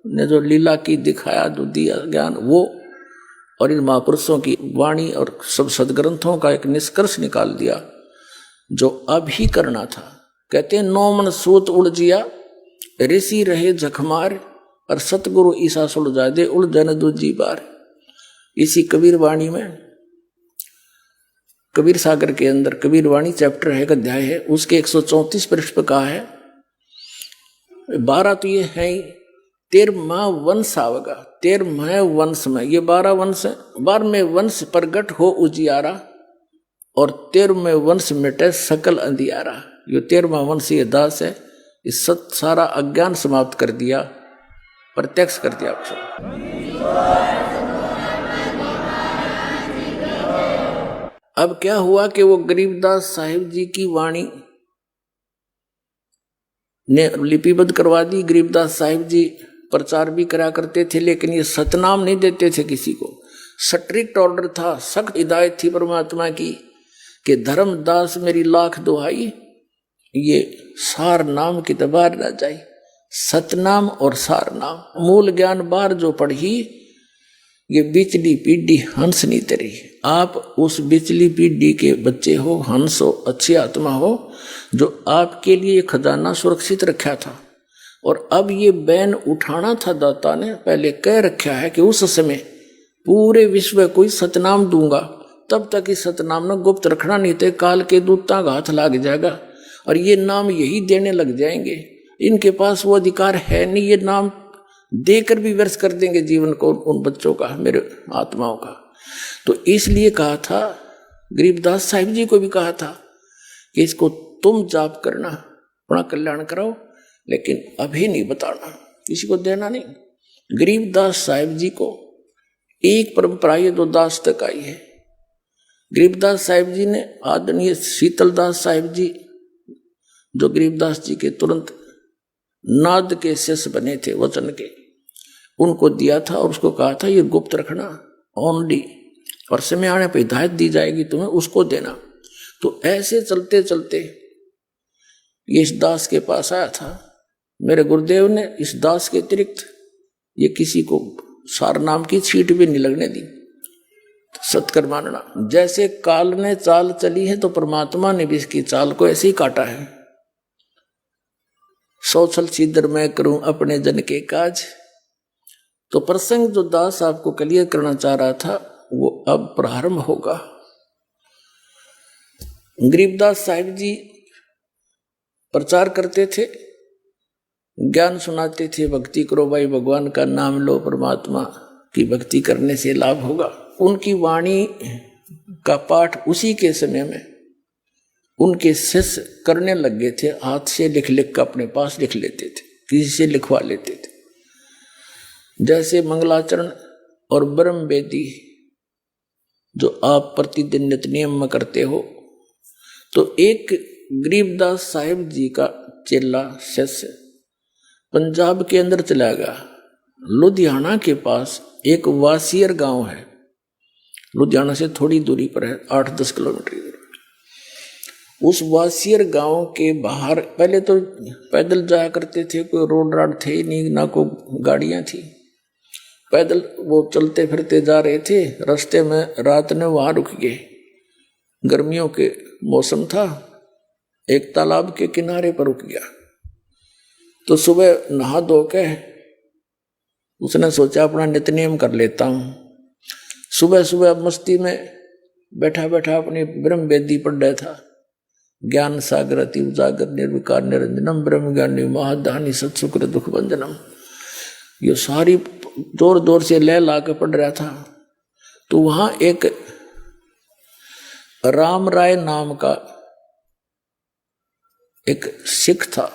ने जो लीला की दिखाया, जो दिया ज्ञान, वो और इन महापुरुषों की वाणी और सब सदग्रंथों का एक निष्कर्ष निकाल दिया जो अभी करना था। कहते हैं 9 मन सूत उलझिया, ऋषि रहे जखमार, और सतगुरु ईसा सुलझा दे उलझन दूजी बार। इसी कबीर वाणी में, कबीर सागर के अंदर कबीर वाणी चैप्टर है, एक अध्याय है, उसके 134 पृष्ठ पर कहा है 12 तो ये है 13वां वंश आवेगा। 13वें वंश में ये 12 वंश है। 12वें वंश प्रगट हो उजियारा और 13वें वंश मिटे सकल अंधियारा। ये 13वां वंश ये दास है, इस सारा अज्ञान समाप्त कर दिया, प्रत्यक्ष कर दिया। अब क्या हुआ कि वो गरीबदास साहिब जी की वाणी ने लिपिबद्ध करवा दी। गरीबदास साहिब जी प्रचार भी करा करते थे, लेकिन ये सतनाम नहीं देते थे किसी को। स्ट्रिक्ट ऑर्डर था, सख्त हिदायत थी परमात्मा की कि धर्मदास मेरी लाख दुहाई, ये सार नाम की दबार न जाए। सतनाम और सार नाम मूल ज्ञान बार जो पढ़ी, ये बिचली पीढ़ी हंस नहीं तरी। आप उस बिचली पीढ़ी के बच्चे हो, हंस हो, अच्छी आत्मा हो, जो आपके लिए खजाना सुरक्षित रखा था। और अब ये बैन उठाना था, दाता ने पहले कह रखा है कि उस समय पूरे विश्व को सतनाम दूंगा, तब तक इस सतनाम ने गुप्त रखना, नहीं तो काल के दूता का हाथ लग जाएगा और ये नाम यही देने लग जाएंगे। इनके पास वो अधिकार है नहीं, ये नाम देकर भी व्यर्थ कर देंगे जीवन को उन बच्चों का, मेरे आत्माओं का। तो इसलिए कहा था, गरीबदास साहिब जी को भी कहा था कि इसको तुम जाप करना, अपना कल्याण कराओ, लेकिन अभी नहीं बताना, किसी को देना नहीं। गरीबदास साहिब जी को एक परंपरा ये दो दास तक आई है। गरीबदास साहिब जी ने आदरणीय शीतलदास साहिब जी, जो गरीबदास जी के तुरंत नाद के शिष्य बने थे वचन के, उनको दिया था और उसको कहा था ये गुप्त रखना ओनली, और समय आने पर हिदायत दी जाएगी तुम्हें, उसको देना। तो ऐसे चलते चलते ये इस दास के पास आया था। मेरे गुरुदेव ने इस दास के अतिरिक्त ये किसी को सार नाम की छींट भी नहीं लगने दी। सत्कर मानना, जैसे काल ने चाल चली है तो परमात्मा ने भी इसकी चाल को ऐसे ही काटा है। सौछल छिद्र मैं करूं अपने जन के काज। तो प्रसंग जो दास आपको क्लियर करना चाह रहा था वो अब प्रारंभ होगा। गरीबदास साहिब जी प्रचार करते थे, ज्ञान सुनाते थे, भक्ति करो भाई, भगवान का नाम लो, परमात्मा की भक्ति करने से लाभ होगा। उनकी वाणी का पाठ उसी के समय में उनके शिष्य करने लग गए थे। हाथ से लिख लिख कर अपने पास लिख लेते थे, किसी से लिखवा लेते थे। जैसे मंगलाचरण और ब्रह्म वेदी जो आप प्रतिदिन नित्य नियम में करते हो, तो एक गरीबदास साहिब जी का चेला शिष्य पंजाब के अंदर चला गया। लुधियाना के पास एक वासियर गांव है, लुधियाना से थोड़ी दूरी पर है, 8-10 किलोमीटर। उस वासियर गांव के बाहर पहले तो पैदल जाया करते थे, कोई रोड राड थे नहीं, ना कोई गाड़ियां थी, पैदल वो चलते फिरते जा रहे थे। रास्ते में रात ने वहां रुक गए, गर्मियों के मौसम था, एक तालाब के किनारे पर रुक गया। तो सुबह नहा धो के उसने सोचा अपना नित्य नियम कर लेता हूं। सुबह सुबह मस्ती में बैठा बैठा अपनी ब्रह्म वेदी पढ़ रहा था। ज्ञान सागर अति उजागर निर्विकार निरंजनम ब्रह्म ज्ञानी महादानी सत्सुक्र दुख भंजनम, ये सारी जोर जोर से लय ला के पढ़ रहा था। तो वहां एक राम राय नाम का एक सिख था,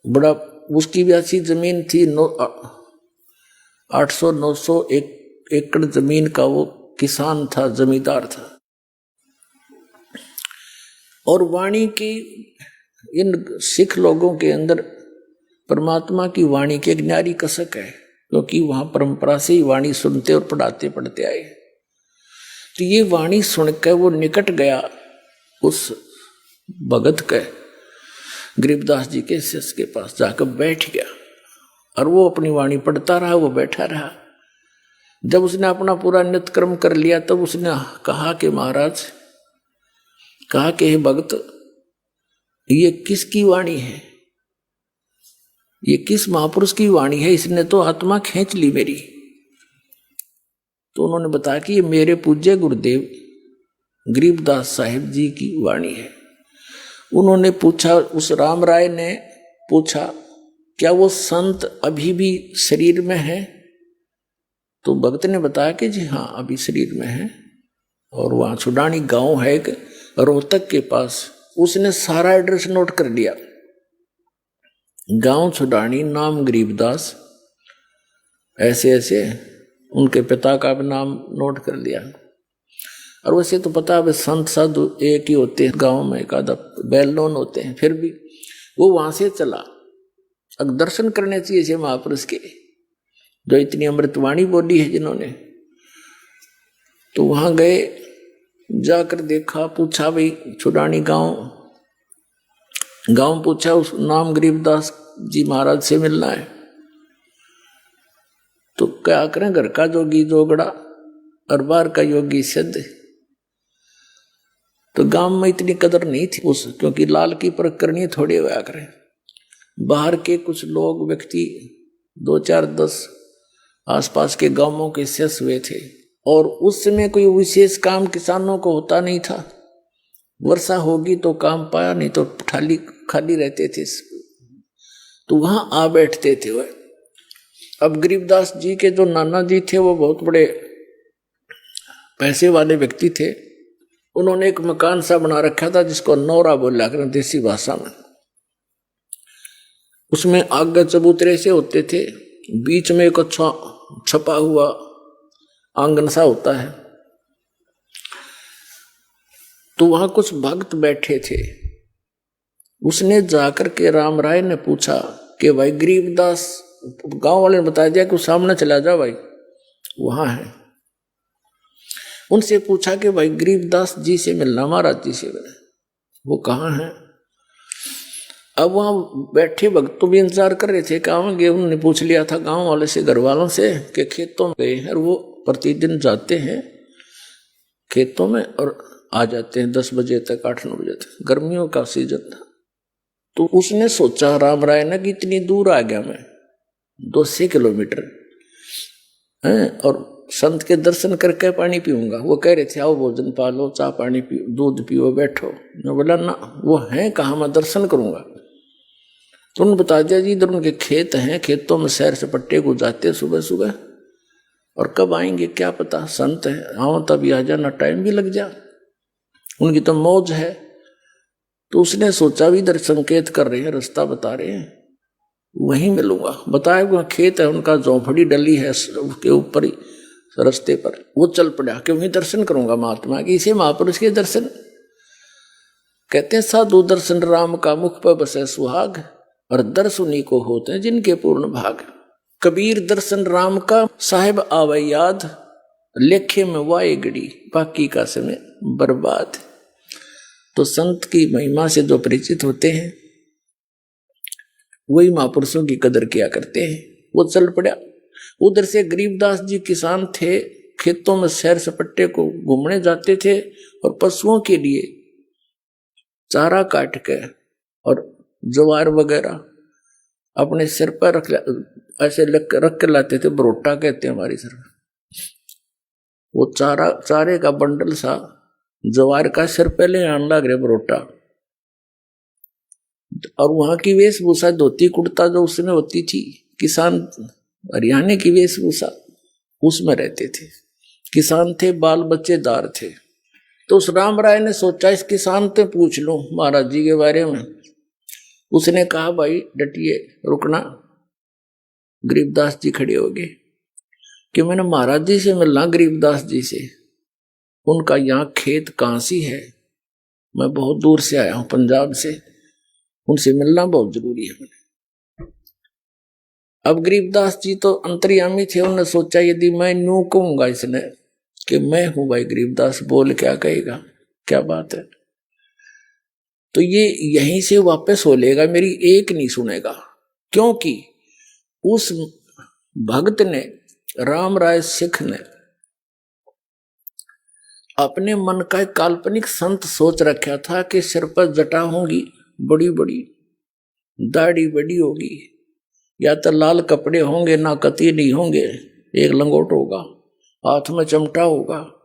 बड़ा, उसकी भी अच्छी जमीन थी, 800-900 एकड़ जमीन का वो किसान था, जमींदार था। और वाणी की इन सिख लोगों के अंदर परमात्मा की वाणी की एक न्यारी कसक है, क्योंकि वहां परंपरा से ही वाणी सुनते और पढ़ाते पढ़ते आए। तो ये वाणी सुनकर वो निकट गया उस भगत के, गरीबदास जी के शिष्य के पास जाकर बैठ गया और वो अपनी वाणी पढ़ता रहा, वो बैठा रहा। जब उसने अपना पूरा नित्य कर्म कर लिया तब उसने कहा कि महाराज, कहा कि हे भक्त, ये किसकी वाणी है, ये किस महापुरुष की वाणी है, इसने तो आत्मा खींच ली मेरी। तो उन्होंने बताया कि ये मेरे पूज्य गुरुदेव गरीबदास साहिब जी की वाणी है। उन्होंने पूछा, उस राम राय ने पूछा, क्या वो संत अभी भी शरीर में है? तो भक्त ने बताया कि जी हाँ, अभी शरीर में है। और वहां छुडानी गांव है एक, रोहतक के पास। उसने सारा एड्रेस नोट कर लिया, गांव छुडानी, नाम गरीबदास, ऐसे ऐसे उनके पिता का भी नाम नोट कर लिया। और वैसे तो पता है संत साधु एक ही होते हैं गांव में, एक आधा वेल नोन होते हैं, फिर भी वो वहां से चला। अब दर्शन करने चाहिए से महापुरुष के, जो इतनी अमृतवाणी बोली है जिन्होंने। तो वहां गए, जाकर देखा, पूछा भाई छुडानी गांव पूछा, उस नाम गरीबदास जी महाराज से मिलना है। तो क्या करें, घर का जोगी जोगड़ा और बाहर का योगी सिद्ध। तो गांव में इतनी कदर नहीं थी उस, क्योंकि लाल की परख करनी थोड़ी हुआ करें। बाहर के कुछ लोग व्यक्ति 2-4-10 आसपास के गांवों के शेष हुए थे, और उस समय कोई विशेष काम किसानों को होता नहीं था। वर्षा होगी तो काम पाया, नहीं तो खाली रहते थे। तो वहां आ बैठते थे वह। अब गरीबदास जी के जो नाना जी थे वो बहुत बड़े पैसे वाले व्यक्ति थे। उन्होंने एक मकान सा बना रखा था जिसको नौरा बोला करें देसी भाषा में। उसमें आगे चबूतरे से होते थे, बीच में एक अच्छा छपा हुआ आंगन सा होता है। तो वहां कुछ भक्त बैठे थे। उसने जाकर के राम राय ने पूछा कि भाई गरीबदास, गांव वाले ने बता दिया कि सामने चला जा भाई, वहां है। उनसे पूछा कि भाई गरीबदास जी से मिलना, महाराज जी से मिलना, वो कहाँ है। अब वहां बैठे भक्त तो भी इंतजार कर रहे थे, कहाँ गए। उन्होंने पूछ लिया था गांव वाले से, घर वालों से, कि खेतों में गए हैं। और वो प्रतिदिन जाते हैं खेतों में और आ जाते हैं 10 बजे तक, 8-9 बजे तक। गर्मियों का सीजन था। तो उसने सोचा राम राय ने कि इतनी दूर आ गया मैं, 200 किलोमीटर है, और संत के दर्शन करके पानी पीऊंगा। वो कह रहे थे आओ भोजन पालो, चाह पानी पियो, दूध पियो, बैठो। मैं बोला ना, वो है कहाँ, मैं दर्शन करूंगा। तो उन्होंने बता दिया जी इधर उनके खेत हैं, खेतों में सैर सपट्टे को जाते सुबह सुबह, और कब आएंगे क्या पता, संत है, आओ तभी आ जाना, टाइम भी लग जा, उनकी तो मौज है। तो उसने सोचा भी इधर संकेत कर रहे हैं, रास्ता बता रहे हैं, वहीं मिलूंगा। बताया वहाँ खेत है उनका, झोंपड़ी डली है उसके ऊपर ही रास्ते पर। वो चल पड़ा कि वहीं दर्शन करूंगा महात्मा के, इसे महापुरुष के दर्शन कहते हैं। साधु दर्शन राम का मुख पर बसे सुहाग, और दर्श उन्हीं को होते हैं जिनके पूर्ण भाग। कबीर दर्शन राम का साहिब आवे याद, लेखे में वाए गड़ी, बाकी का समय बर्बाद। तो संत की महिमा से जो परिचित होते हैं वही महापुरुषों की कदर किया करते हैं। वो चल पड़ा। उधर से गरीबदास जी किसान थे, खेतों में सैर सपट्टे को घूमने जाते थे, और पशुओं के लिए चारा काट के और ज्वार वगैरह अपने सिर पर ऐसे रख के लाते थे। बरोटा कहते हैं हमारी तरफ। वो चारे का बंडल सा ज्वार का सिर पहले आने लग रहे बरोटा। और वहां की वेशभूषा धोती कुर्ता जो उसमें होती थी, किसान हरियाणा की वेशभूषा, उसमें रहते थे। किसान थे, बाल बच्चेदार थे। तो उस राम राय ने सोचा इस किसान से पूछ लो महाराज जी के बारे में। उसने कहा भाई डटिए, रुकना। गरीबदास जी खड़े हो गए कि मैंने महाराज जी से मिलना, गरीबदास जी से। उनका यहाँ खेत कांसी है, मैं बहुत दूर से आया हूं पंजाब से, उनसे मिलना बहुत जरूरी है। अब गरीबदास जी तो अंतर्यामी थे। उन्होंने सोचा यदि मैं न्यू कहूंगा इसने कि मैं हूं भाई गरीबदास, बोल क्या कहेगा, क्या बात है। तो ये यहीं से वापस हो लेगा, मेरी एक नहीं सुनेगा। क्योंकि उस भक्त ने, राम राय सिख ने, अपने मन का एक काल्पनिक संत सोच रखा था कि सिर पर जटा होंगी बड़ी बड़ी, दाढ़ी बड़ी होगी, या तो लाल कपड़े होंगे, ना कती नहीं होंगे, एक लंगोट होगा, हाथ में चमटा होगा।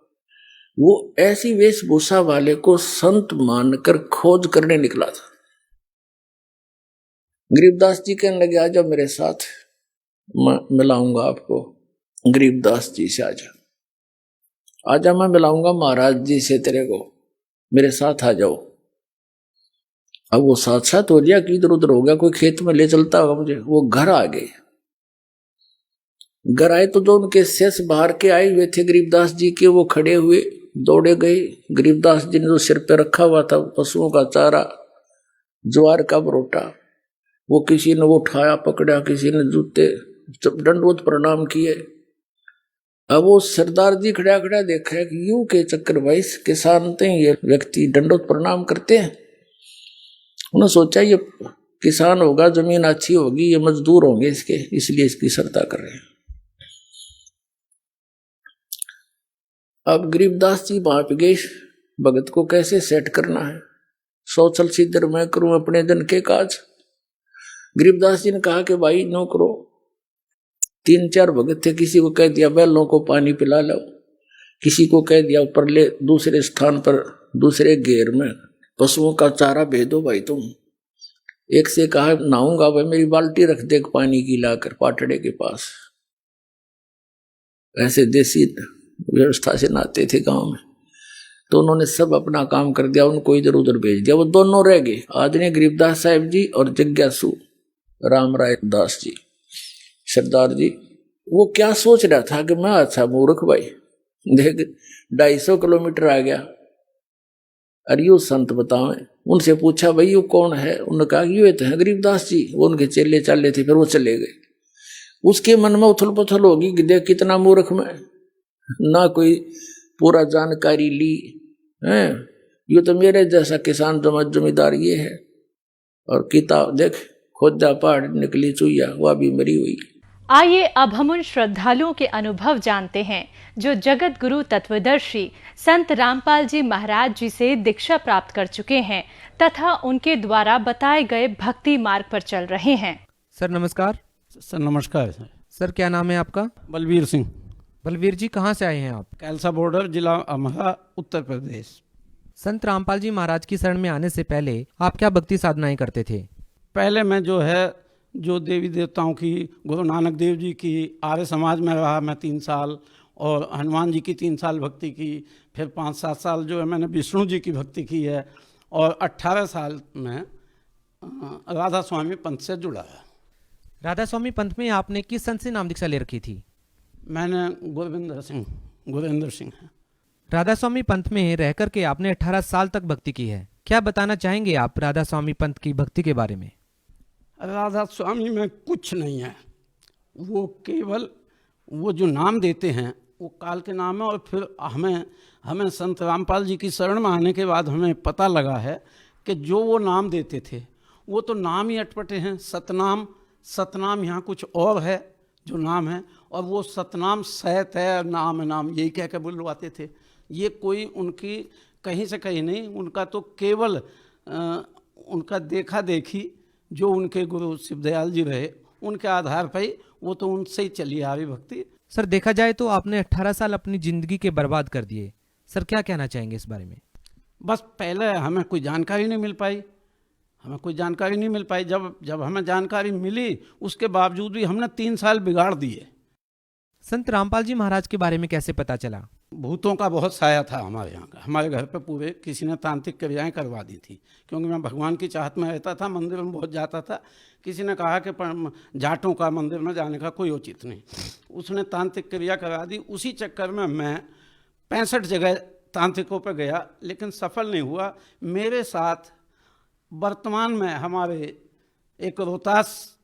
वो ऐसी वेशभूषा वाले को संत मानकर खोज करने निकला था। गरीबदास जी कहने लगे आ जाओ मेरे साथ, मैं मिलाऊंगा आपको गरीबदास जी से, आजा मैं मिलाऊंगा महाराज जी से तेरे को, मेरे साथ आ जाओ। अब वो साथ साथ हो गया कि इधर उधर हो गया, कोई खेत में ले चलता होगा मुझे। वो घर आ गए। घर आए तो जो उनके शेष बाहर के आए हुए थे गरीबदास जी के, वो खड़े हुए, दौड़े गए। गरीबदास जी ने जो सिर पे रखा हुआ था पशुओं का चारा, ज्वार का बरोटा, वो किसी ने उठाया पकड़ा, किसी ने जूते दंडवत प्रणाम किए। अब वो सरदार जी खड़ा खड़ा देखा कि यूं के चक्कर भाई किसान थे, ये व्यक्ति दंडवत प्रणाम करते हैं। उन्होंने सोचा ये किसान होगा, जमीन अच्छी होगी, ये मजदूर होंगे इसके, इसलिए इसकी श्रद्धा कर रहे हैं। अब गरीबदास जी वहां पे गए, भगत को कैसे सेट करना है, सोचल सिद्धर मैं करूं अपने जन के काज। गरीबदास जी ने कहा कि भाई नो करो। 3-4 भगत थे, किसी को कह दिया बैलों को पानी पिला लो, किसी को कह दिया ऊपर ले दूसरे स्थान पर दूसरे घेर में पशुओं का चारा भेजो भाई तुम। एक से कहा नहाऊंगा भाई, मेरी बाल्टी रख दे पानी की लाकर पाटड़े के पास। ऐसे देसी व्यवस्था से नहाते थे गांव में। तो उन्होंने सब अपना काम कर दिया, उनको इधर उधर भेज दिया। वो दोनों रह गए, आदरणीय गरीबदास साहिब जी और जिज्ञासु राम राय दास जी। सरदार जी वो क्या सोच रहा था कि मैं अच्छा मूर्ख भाई, देख 250 किलोमीटर आ गया, अरे यू संत बताओ। उनसे पूछा भाई ये कौन है, उन्होंने कहा ये तो है गरीबदास जी। वो उनके चेले चाले थे, फिर वो चले गए। उसके मन में उथल पुथल होगी कि देख कितना मूर्ख मैं, ना कोई पूरा जानकारी ली है, ये तो मेरे जैसा किसान जमींदार ये है। और किताब देख खोदा पहाड़ निकली चुईया, वह भी मरी हुई। आइए अब हम उन श्रद्धालुओं के अनुभव जानते हैं जो जगत गुरु तत्वदर्शी संत रामपाल जी महाराज जी से दीक्षा प्राप्त कर चुके हैं तथा उनके द्वारा बताए गए भक्ति मार्ग पर चल रहे हैं। सर नमस्कार। सर नमस्कार। सर क्या नाम है आपका? बलवीर सिंह। बलवीर जी कहाँ से आए हैं आप? कैलसा बॉर्डर, जिला अमरा, उत्तर प्रदेश। संत रामपाल जी महाराज की शरण में आने से पहले आप क्या भक्ति साधनाएं करते थे? पहले मैं जो देवी देवताओं की, गुरु नानक देव जी की, आर्य समाज में रहा मैं 3 साल, और हनुमान जी की 3 साल भक्ति की। फिर 5-7 साल जो है मैंने विष्णु जी की भक्ति की है, और 18 साल में राधा स्वामी पंथ से जुड़ा है। राधा स्वामी पंथ में आपने किस संत से नाम दीक्षा ले रखी थी? मैंने गुरेंद्र सिंह है। राधा स्वामी पंथ में रह करके आपने 18 साल तक भक्ति की है, क्या बताना चाहेंगे आप राधा स्वामी पंथ की भक्ति के बारे में? राधा स्वामी में कुछ नहीं है, वो केवल वो जो नाम देते हैं वो काल के नाम है। और फिर हमें संत रामपाल जी की शरण में आने के बाद हमें पता लगा है कि जो वो नाम देते थे वो तो नाम ही अटपटे हैं। सतनाम यहाँ कुछ और है जो नाम है, और वो सतनाम सैत है, नाम यही कह के बुलवाते थे। ये कोई उनकी कहीं से कहीं नहीं, उनका तो केवल उनका देखा देखी जो उनके गुरु शिवदयाल जी रहे उनके आधार पर ही, वो तो उनसे ही चली आ रही भक्ति। सर देखा जाए तो आपने 18 साल अपनी जिंदगी के बर्बाद कर दिए, सर क्या कहना चाहेंगे इस बारे में? बस पहले हमें कोई जानकारी नहीं मिल पाई, जब हमें जानकारी मिली उसके बावजूद भी हमने 3 साल बिगाड़ दिए। संत रामपाल जी महाराज के बारे में कैसे पता चला? भूतों का बहुत साया था हमारे यहाँ का। हमारे घर पे पूरे किसी ने तांत्रिक क्रियाएं करवा दी थी, क्योंकि मैं भगवान की चाहत में रहता था, मंदिर में बहुत जाता था। किसी ने कहा कि जाटों का मंदिर में जाने का कोई औचित नहीं, उसने तांत्रिक क्रिया करवा दी। उसी चक्कर में मैं 65 जगह तांत्रिकों पर गया, लेकिन सफल नहीं हुआ। मेरे साथ वर्तमान में हमारे एक रोहतास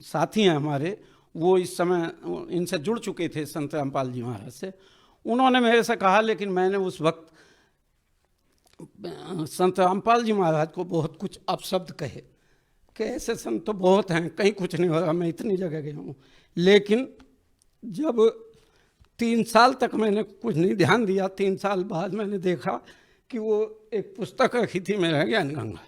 साथी हैं हमारे, वो इस समय इनसे जुड़ चुके थे संत रामपाल जी महाराज से। उन्होंने मेरे से कहा, लेकिन मैंने उस वक्त संत रामपाल जी महाराज को बहुत कुछ अपशब्द कहे कि ऐसे संत तो बहुत हैं, कहीं कुछ नहीं हो रहा, मैं इतनी जगह गया हूँ। लेकिन जब 3 साल तक मैंने कुछ नहीं ध्यान दिया, 3 साल बाद मैंने देखा कि वो एक पुस्तक रखी थी मेरे ज्ञान गंगा।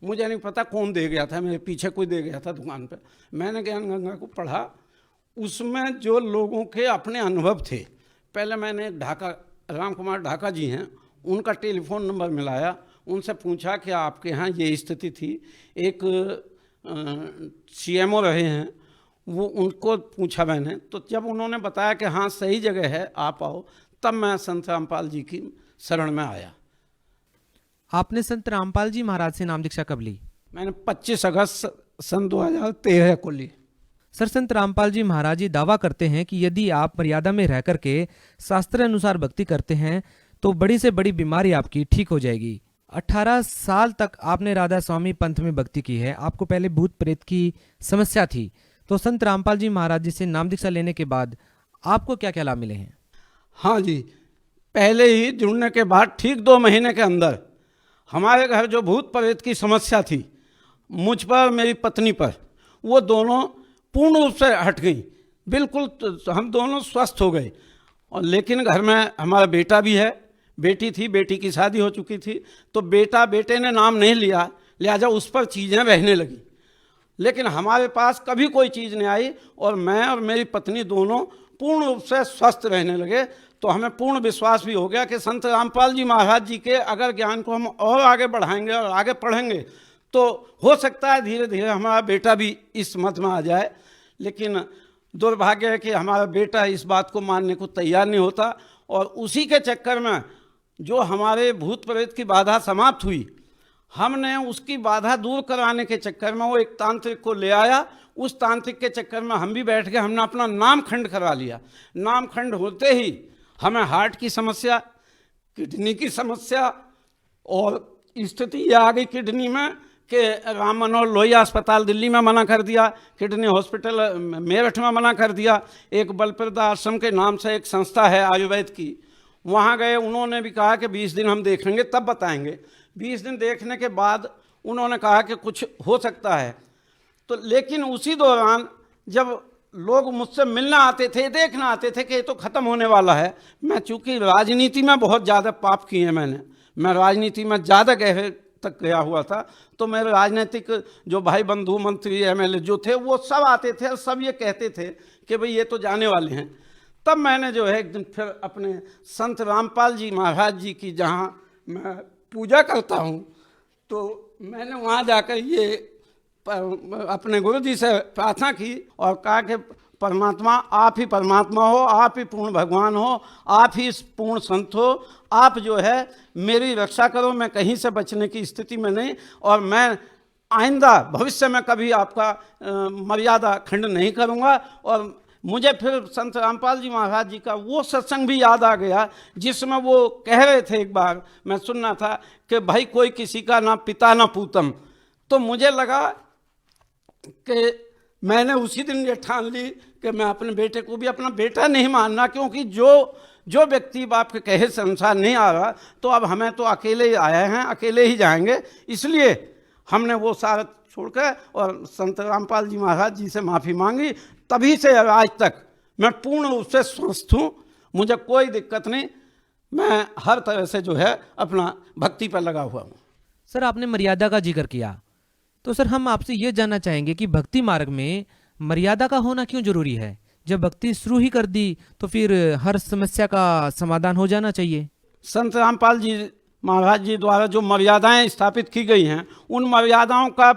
मुझे नहीं पता कौन दे गया था, मेरे पीछे कोई दे गया था दुकान पे। मैंने ज्ञान गंगा को पढ़ा, उसमें जो लोगों के अपने अनुभव थे। पहले मैंने राम कुमार ढाका जी हैं, उनका टेलीफोन नंबर मिलाया, उनसे पूछा कि आपके यहाँ ये स्थिति थी। एक CMO रहे हैं, वो उनको पूछा मैंने, तो जब उन्होंने बताया कि हाँ सही जगह है आप आओ, तब मैं संत रामपाल जी की शरण में आया। आपने संत रामपाल जी महाराज से नाम दीक्षा कब ली? मैंने 25 अगस्त सन 2013 को ली। सर, संत रामपाल जी महाराज जी दावा करते हैं कि यदि आप मर्यादा में रह करके शास्त्र अनुसार भक्ति करते हैं तो बड़ी से बड़ी बीमारी आपकी ठीक हो जाएगी। 18 साल तक आपने राधा स्वामी पंथ में भक्ति की है। आपको पहले भूत प्रेत की समस्या थी, तो संत रामपाल जी महाराज जी से नाम दीक्षा लेने के बाद आपको क्या क्या लाभ मिले हैं? हाँ जी, पहले ही जुड़ने के बाद ठीक 2 महीने के अंदर हमारे घर जो भूत प्रेत की समस्या थी, मुझ पर मेरी पत्नी पर, वो दोनों पूर्ण रूप से हट गई। बिल्कुल हम दोनों स्वस्थ हो गए। और लेकिन घर में हमारा बेटा भी है, बेटी थी, बेटी की शादी हो चुकी थी, तो बेटे ने नाम नहीं लिया, लिहाजा उस पर चीज़ें रहने लगी। लेकिन हमारे पास कभी कोई चीज़ नहीं आई और मैं और मेरी पत्नी दोनों पूर्ण रूप से स्वस्थ रहने लगे। तो हमें पूर्ण विश्वास भी हो गया कि संत रामपाल जी महाराज जी के अगर ज्ञान को हम और आगे बढ़ाएंगे और आगे पढ़ेंगे तो हो सकता है धीरे धीरे हमारा बेटा भी इस मत में आ जाए। लेकिन दुर्भाग्य है कि हमारा बेटा इस बात को मानने को तैयार नहीं होता। और उसी के चक्कर में जो हमारे भूत प्रेत की बाधा समाप्त हुई, हमने उसकी बाधा दूर कराने के चक्कर में वो एक तांत्रिक को ले आया। उस तांत्रिक के चक्कर में हम भी बैठ गए, हमने अपना नामखंड करा लिया। नामखंड होते ही हमें हार्ट की समस्या, किडनी की समस्या और स्थिति ये आ गई किडनी में कि राम मनोहर लोहिया अस्पताल दिल्ली में मना कर दिया, किडनी हॉस्पिटल मेरठ में मना कर दिया। एक बलप्रदा आश्रम के नाम से एक संस्था है आयुर्वेद की, वहाँ गए, उन्होंने भी कहा कि 20 दिन हम देखेंगे तब बताएंगे। 20 दिन देखने के बाद उन्होंने कहा कि कुछ हो सकता है। तो लेकिन उसी दौरान जब लोग मुझसे मिलना आते थे, देखना आते थे कि ये तो ख़त्म होने वाला है। मैं चूँकि राजनीति में बहुत ज़्यादा पाप किए हैं मैं राजनीति में ज़्यादा गहरे तक गया हुआ था, तो मेरे राजनीतिक जो भाई बंधु मंत्री MLA जो थे वो सब आते थे और सब ये कहते थे कि भाई ये तो जाने वाले हैं। तब मैंने जो है एक दिन फिर अपने संत रामपाल जी महाराज जी की जहाँ मैं पूजा करता हूँ, तो मैंने वहाँ जाकर ये अपने गुरु जी से प्रार्थना की और कहा कि परमात्मा आप ही परमात्मा हो, आप ही पूर्ण भगवान हो, आप ही पूर्ण संत हो, आप जो है मेरी रक्षा करो, मैं कहीं से बचने की स्थिति में नहीं और मैं आइंदा भविष्य में कभी आपका मर्यादा खंड नहीं करूँगा। और मुझे फिर संत रामपाल जी महाराज जी का वो सत्संग भी याद आ गया जिसमें वो कह रहे थे, एक बार मैं सुनना था कि भाई कोई किसी का ना पिता ना पूतम। तो मुझे लगा कि मैंने उसी दिन ये ठान ली कि मैं अपने बेटे को भी अपना बेटा नहीं मानना, क्योंकि जो व्यक्ति बाप के कहे से अनुसार नहीं आ रहा तो अब हमें तो अकेले ही आए हैं, अकेले ही जाएंगे। इसलिए हमने वो सारा छोड़कर और संत रामपाल जी महाराज जी से माफ़ी मांगी। तभी से आज तक मैं पूर्ण रूप से स्वस्थ हूँ, मुझे कोई दिक्कत नहीं, मैं हर तरह से जो है अपना भक्ति पर लगा हुआ हूँ। सर, आपने मर्यादा का जिक्र किया, तो सर हम आपसे ये जानना चाहेंगे कि भक्ति मार्ग में मर्यादा का होना क्यों जरूरी है? जब भक्ति शुरू ही कर दी तो फिर हर समस्या का समाधान हो जाना चाहिए। संत रामपाल जी महाराज जी द्वारा जो मर्यादाएं स्थापित की गई हैं, उन मर्यादाओं का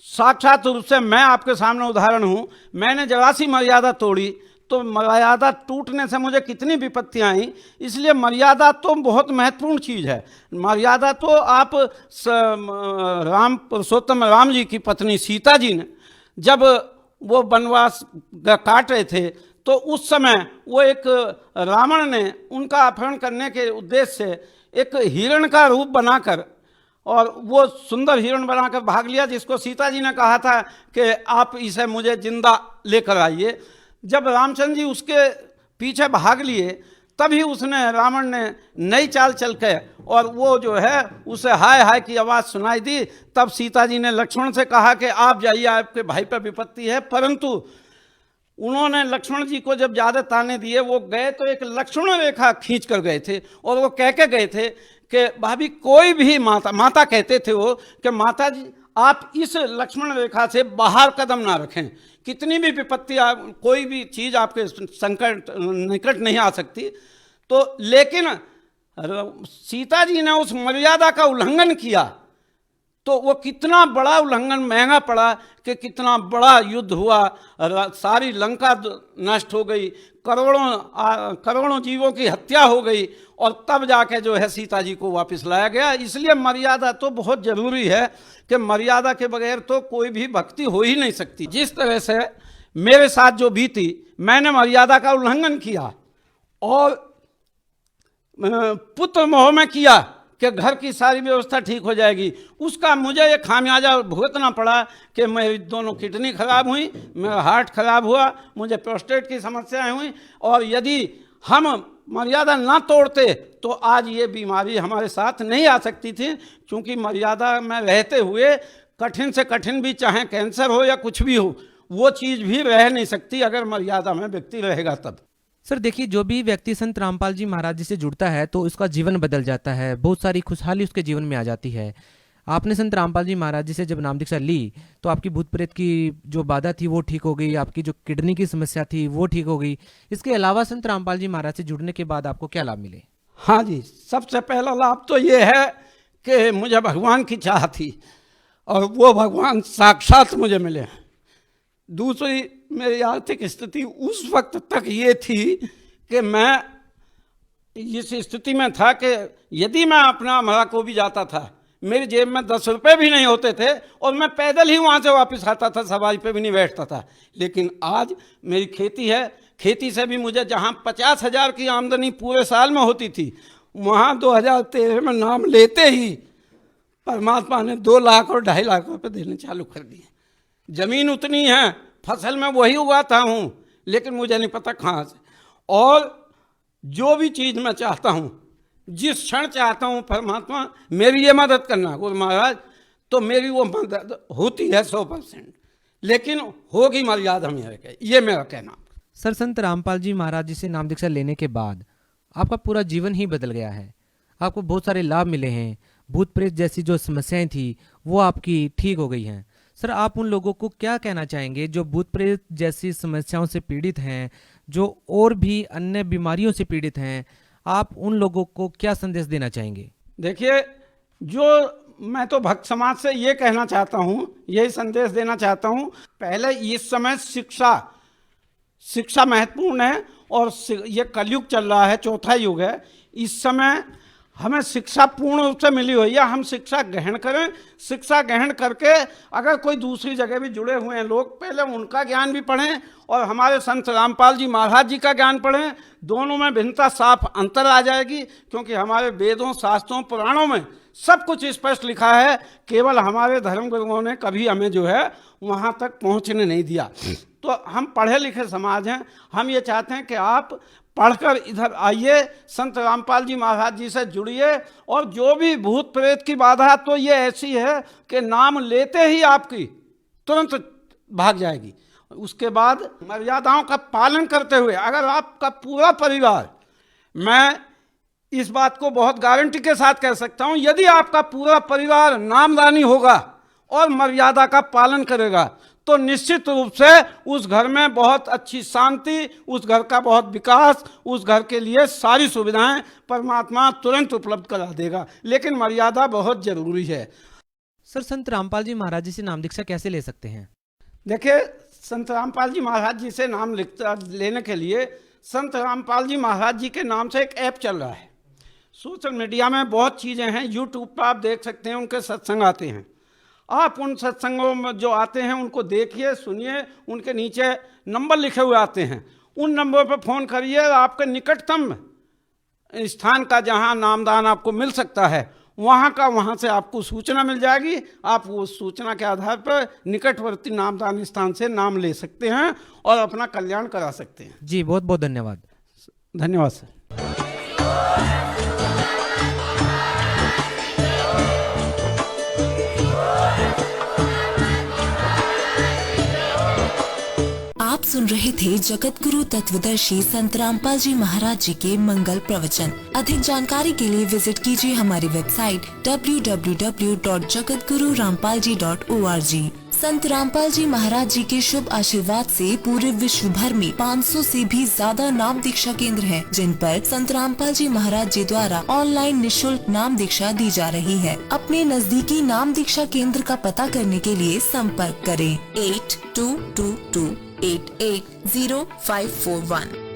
साक्षात रूप से मैं आपके सामने उदाहरण हूँ। मैंने जरा सी मर्यादा तोड़ी तो मर्यादा टूटने से मुझे कितनी विपत्तियाँ आई। इसलिए मर्यादा तो बहुत महत्वपूर्ण चीज़ है। मर्यादा तो आप राम पुरुषोत्तम राम जी की पत्नी सीता जी ने जब वो वनवास काट रहे थे तो उस समय वो एक रावण ने उनका अपहरण करने के उद्देश्य से एक हिरण का रूप बनाकर और वो सुंदर हिरण बनाकर भाग लिया, जिसको सीता जी ने कहा था कि आप इसे मुझे जिंदा लेकर आइए। जब रामचंद्र जी उसके पीछे भाग लिए तभी उसने रावण ने नई चाल चल के और वो जो है उसे हाय हाय की आवाज़ सुनाई दी। तब सीता जी ने लक्ष्मण से कहा कि आप जाइए, आपके भाई पर विपत्ति है। परंतु उन्होंने लक्ष्मण जी को जब ज़्यादा ताने दिए, वो गए तो एक लक्ष्मण रेखा खींच कर गए थे और वो कह के गए थे कि भाभी कोई भी माता कहते थे वो कि माता जी आप इस लक्ष्मण रेखा से बाहर कदम ना रखें, कितनी भी विपत्ति कोई भी चीज़ आपके संकट निकट नहीं आ सकती। तो लेकिन सीता जी ने उस मर्यादा का उल्लंघन किया तो वो कितना बड़ा उल्लंघन महंगा पड़ा कि कितना बड़ा युद्ध हुआ, सारी लंका नष्ट हो गई, करोड़ों जीवों की हत्या हो गई और तब जाके जो है सीता जी को वापस लाया गया। इसलिए मर्यादा तो बहुत ज़रूरी है कि मर्यादा के बगैर तो कोई भी भक्ति हो ही नहीं सकती। जिस तरह से मेरे साथ जो बीती, मैंने मर्यादा का उल्लंघन किया और पुत्र मोह में किया कि घर की सारी व्यवस्था ठीक हो जाएगी, उसका मुझे ये खामियाजा भुगतना पड़ा कि मेरी दोनों किडनी खराब हुई, मेरा हार्ट खराब हुआ, मुझे प्रोस्टेट की समस्याएं हुई। और यदि हम मर्यादा ना तोड़ते तो आज ये बीमारी हमारे साथ नहीं आ सकती थी, क्योंकि मर्यादा में रहते हुए कठिन से कठिन भी, चाहे कैंसर हो या कुछ भी हो, वो चीज़ भी रह नहीं सकती अगर मर्यादा में व्यक्ति रहेगा तब। सर देखिए, जो भी व्यक्ति संत रामपाल जी महाराज जी से जुड़ता है तो उसका जीवन बदल जाता है, बहुत सारी खुशहाली उसके जीवन में आ जाती है। आपने संत रामपाल जी महाराज जी से जब नाम दीक्षा ली तो आपकी भूत प्रेत की जो बाधा थी वो ठीक हो गई, आपकी जो किडनी की समस्या थी वो ठीक हो गई। इसके अलावा संत रामपाल जी महाराज से जुड़ने के बाद आपको क्या लाभ मिले? हाँ जी, सबसे पहला लाभ तो ये है कि मुझे भगवान की चाह थी और वो भगवान साक्षात मुझे मिले। दूसरी, मेरी आर्थिक स्थिति उस वक्त तक ये थी कि मैं इस स्थिति में था कि यदि मैं अपना अमरा को भी जाता था, मेरी जेब में 10 रुपये भी नहीं होते थे और मैं पैदल ही वहाँ से वापस आता था, सवारी पे भी नहीं बैठता था। लेकिन आज मेरी खेती है, खेती से भी मुझे जहाँ 50,000 की आमदनी पूरे साल में होती थी, वहाँ 2013 में नाम लेते ही परमात्मा ने 2 लाख और 2.5 लाख रुपये देने चालू कर दिए। ज़मीन उतनी है, फसल में वही उगाता हूँ, लेकिन मुझे नहीं पता कहाँ से। और जो भी चीज़ मैं चाहता हूँ, जिस क्षण चाहता हूँ परमात्मा मेरी ये मदद करना गुरु महाराज, तो मेरी वो मदद होती है 100%, लेकिन होगी मर्यादा में रह, ये मेरा कहना। सर संत रामपाल जी महाराज जी से नाम दीक्षा लेने के बाद आपका पूरा जीवन ही बदल गया है, आपको बहुत सारे लाभ मिले हैं, भूत प्रेत जैसी जो समस्याएं थी वो आपकी ठीक हो गई हैं। सर आप उन लोगों को क्या कहना चाहेंगे जो भूत प्रेत जैसी समस्याओं से पीड़ित हैं, जो और भी अन्य बीमारियों से पीड़ित हैं, आप उन लोगों को क्या संदेश देना चाहेंगे? देखिए, जो मैं तो भक्त समाज से ये कहना चाहता हूँ, यही संदेश देना चाहता हूँ, पहले इस समय शिक्षा महत्वपूर्ण है और ये कलयुग चल रहा है, चौथा युग है। इस समय हमें शिक्षा पूर्ण रूप से मिली हुई है, हम शिक्षा ग्रहण करें। शिक्षा ग्रहण करके अगर कोई दूसरी जगह भी जुड़े हुए हैं लोग, पहले उनका ज्ञान भी पढ़ें और हमारे संत रामपाल जी महाराज जी का ज्ञान पढ़ें। दोनों में भिन्नता, साफ अंतर आ जाएगी, क्योंकि हमारे वेदों, शास्त्रों, पुराणों में सब कुछ स्पष्ट लिखा है, केवल हमारे धर्म गुरुओं ने कभी हमें जो है वहाँ तक पहुँचने नहीं दिया। तो हम पढ़े लिखे समाज हैं, हम ये चाहते हैं कि आप पढ़कर इधर आइए, संत रामपाल जी महाराज जी से जुड़िए। और जो भी भूत प्रेत की बाधा तो ये ऐसी है कि नाम लेते ही आपकी तुरंत भाग जाएगी। उसके बाद मर्यादाओं का पालन करते हुए अगर आपका पूरा परिवार, मैं इस बात को बहुत गारंटी के साथ कह सकता हूँ, यदि आपका पूरा परिवार नामदानी होगा और मर्यादा का पालन करेगा तो निश्चित रूप से उस घर में बहुत अच्छी शांति, उस घर का बहुत विकास, उस घर के लिए सारी सुविधाएं परमात्मा तुरंत उपलब्ध करा देगा। लेकिन मर्यादा बहुत जरूरी है। सर संत रामपाल जी महाराज जी से नाम दीक्षा कैसे ले सकते हैं? देखिए, संत रामपाल जी महाराज जी से नाम लेने के लिए संत रामपाल जी महाराज जी के नाम से एक ऐप चल रहा है। सोशल मीडिया में बहुत चीज़ें हैं, यूट्यूब पर आप देख सकते हैं, उनके सत्संग आते हैं। आप उन सत्संगों में जो आते हैं उनको देखिए, सुनिए, उनके नीचे नंबर लिखे हुए आते हैं, उन नंबर पर फ़ोन करिए। आपके निकटतम स्थान का जहां नामदान आपको मिल सकता है वहां से आपको सूचना मिल जाएगी। आप वो सूचना के आधार पर निकटवर्ती नामदान स्थान से नाम ले सकते हैं और अपना कल्याण करा सकते हैं। जी बहुत बहुत धन्यवाद। धन्यवाद सर। आप सुन रहे थे जगत गुरु तत्वदर्शी संत रामपाल जी महाराज जी के मंगल प्रवचन। अधिक जानकारी के लिए विजिट कीजिए हमारी वेबसाइट www.jagatgururampalji.org। संत रामपाल जी महाराज जी के शुभ आशीर्वाद से पूरे विश्व भर में 500 से भी ज्यादा नाम दीक्षा केंद्र हैं, जिन पर संत रामपाल जी महाराज जी द्वारा ऑनलाइन निशुल्क नाम दीक्षा दी जा रही है। अपने नजदीकी नाम दीक्षा केंद्र का पता करने के लिए संपर्क करें 8222880541।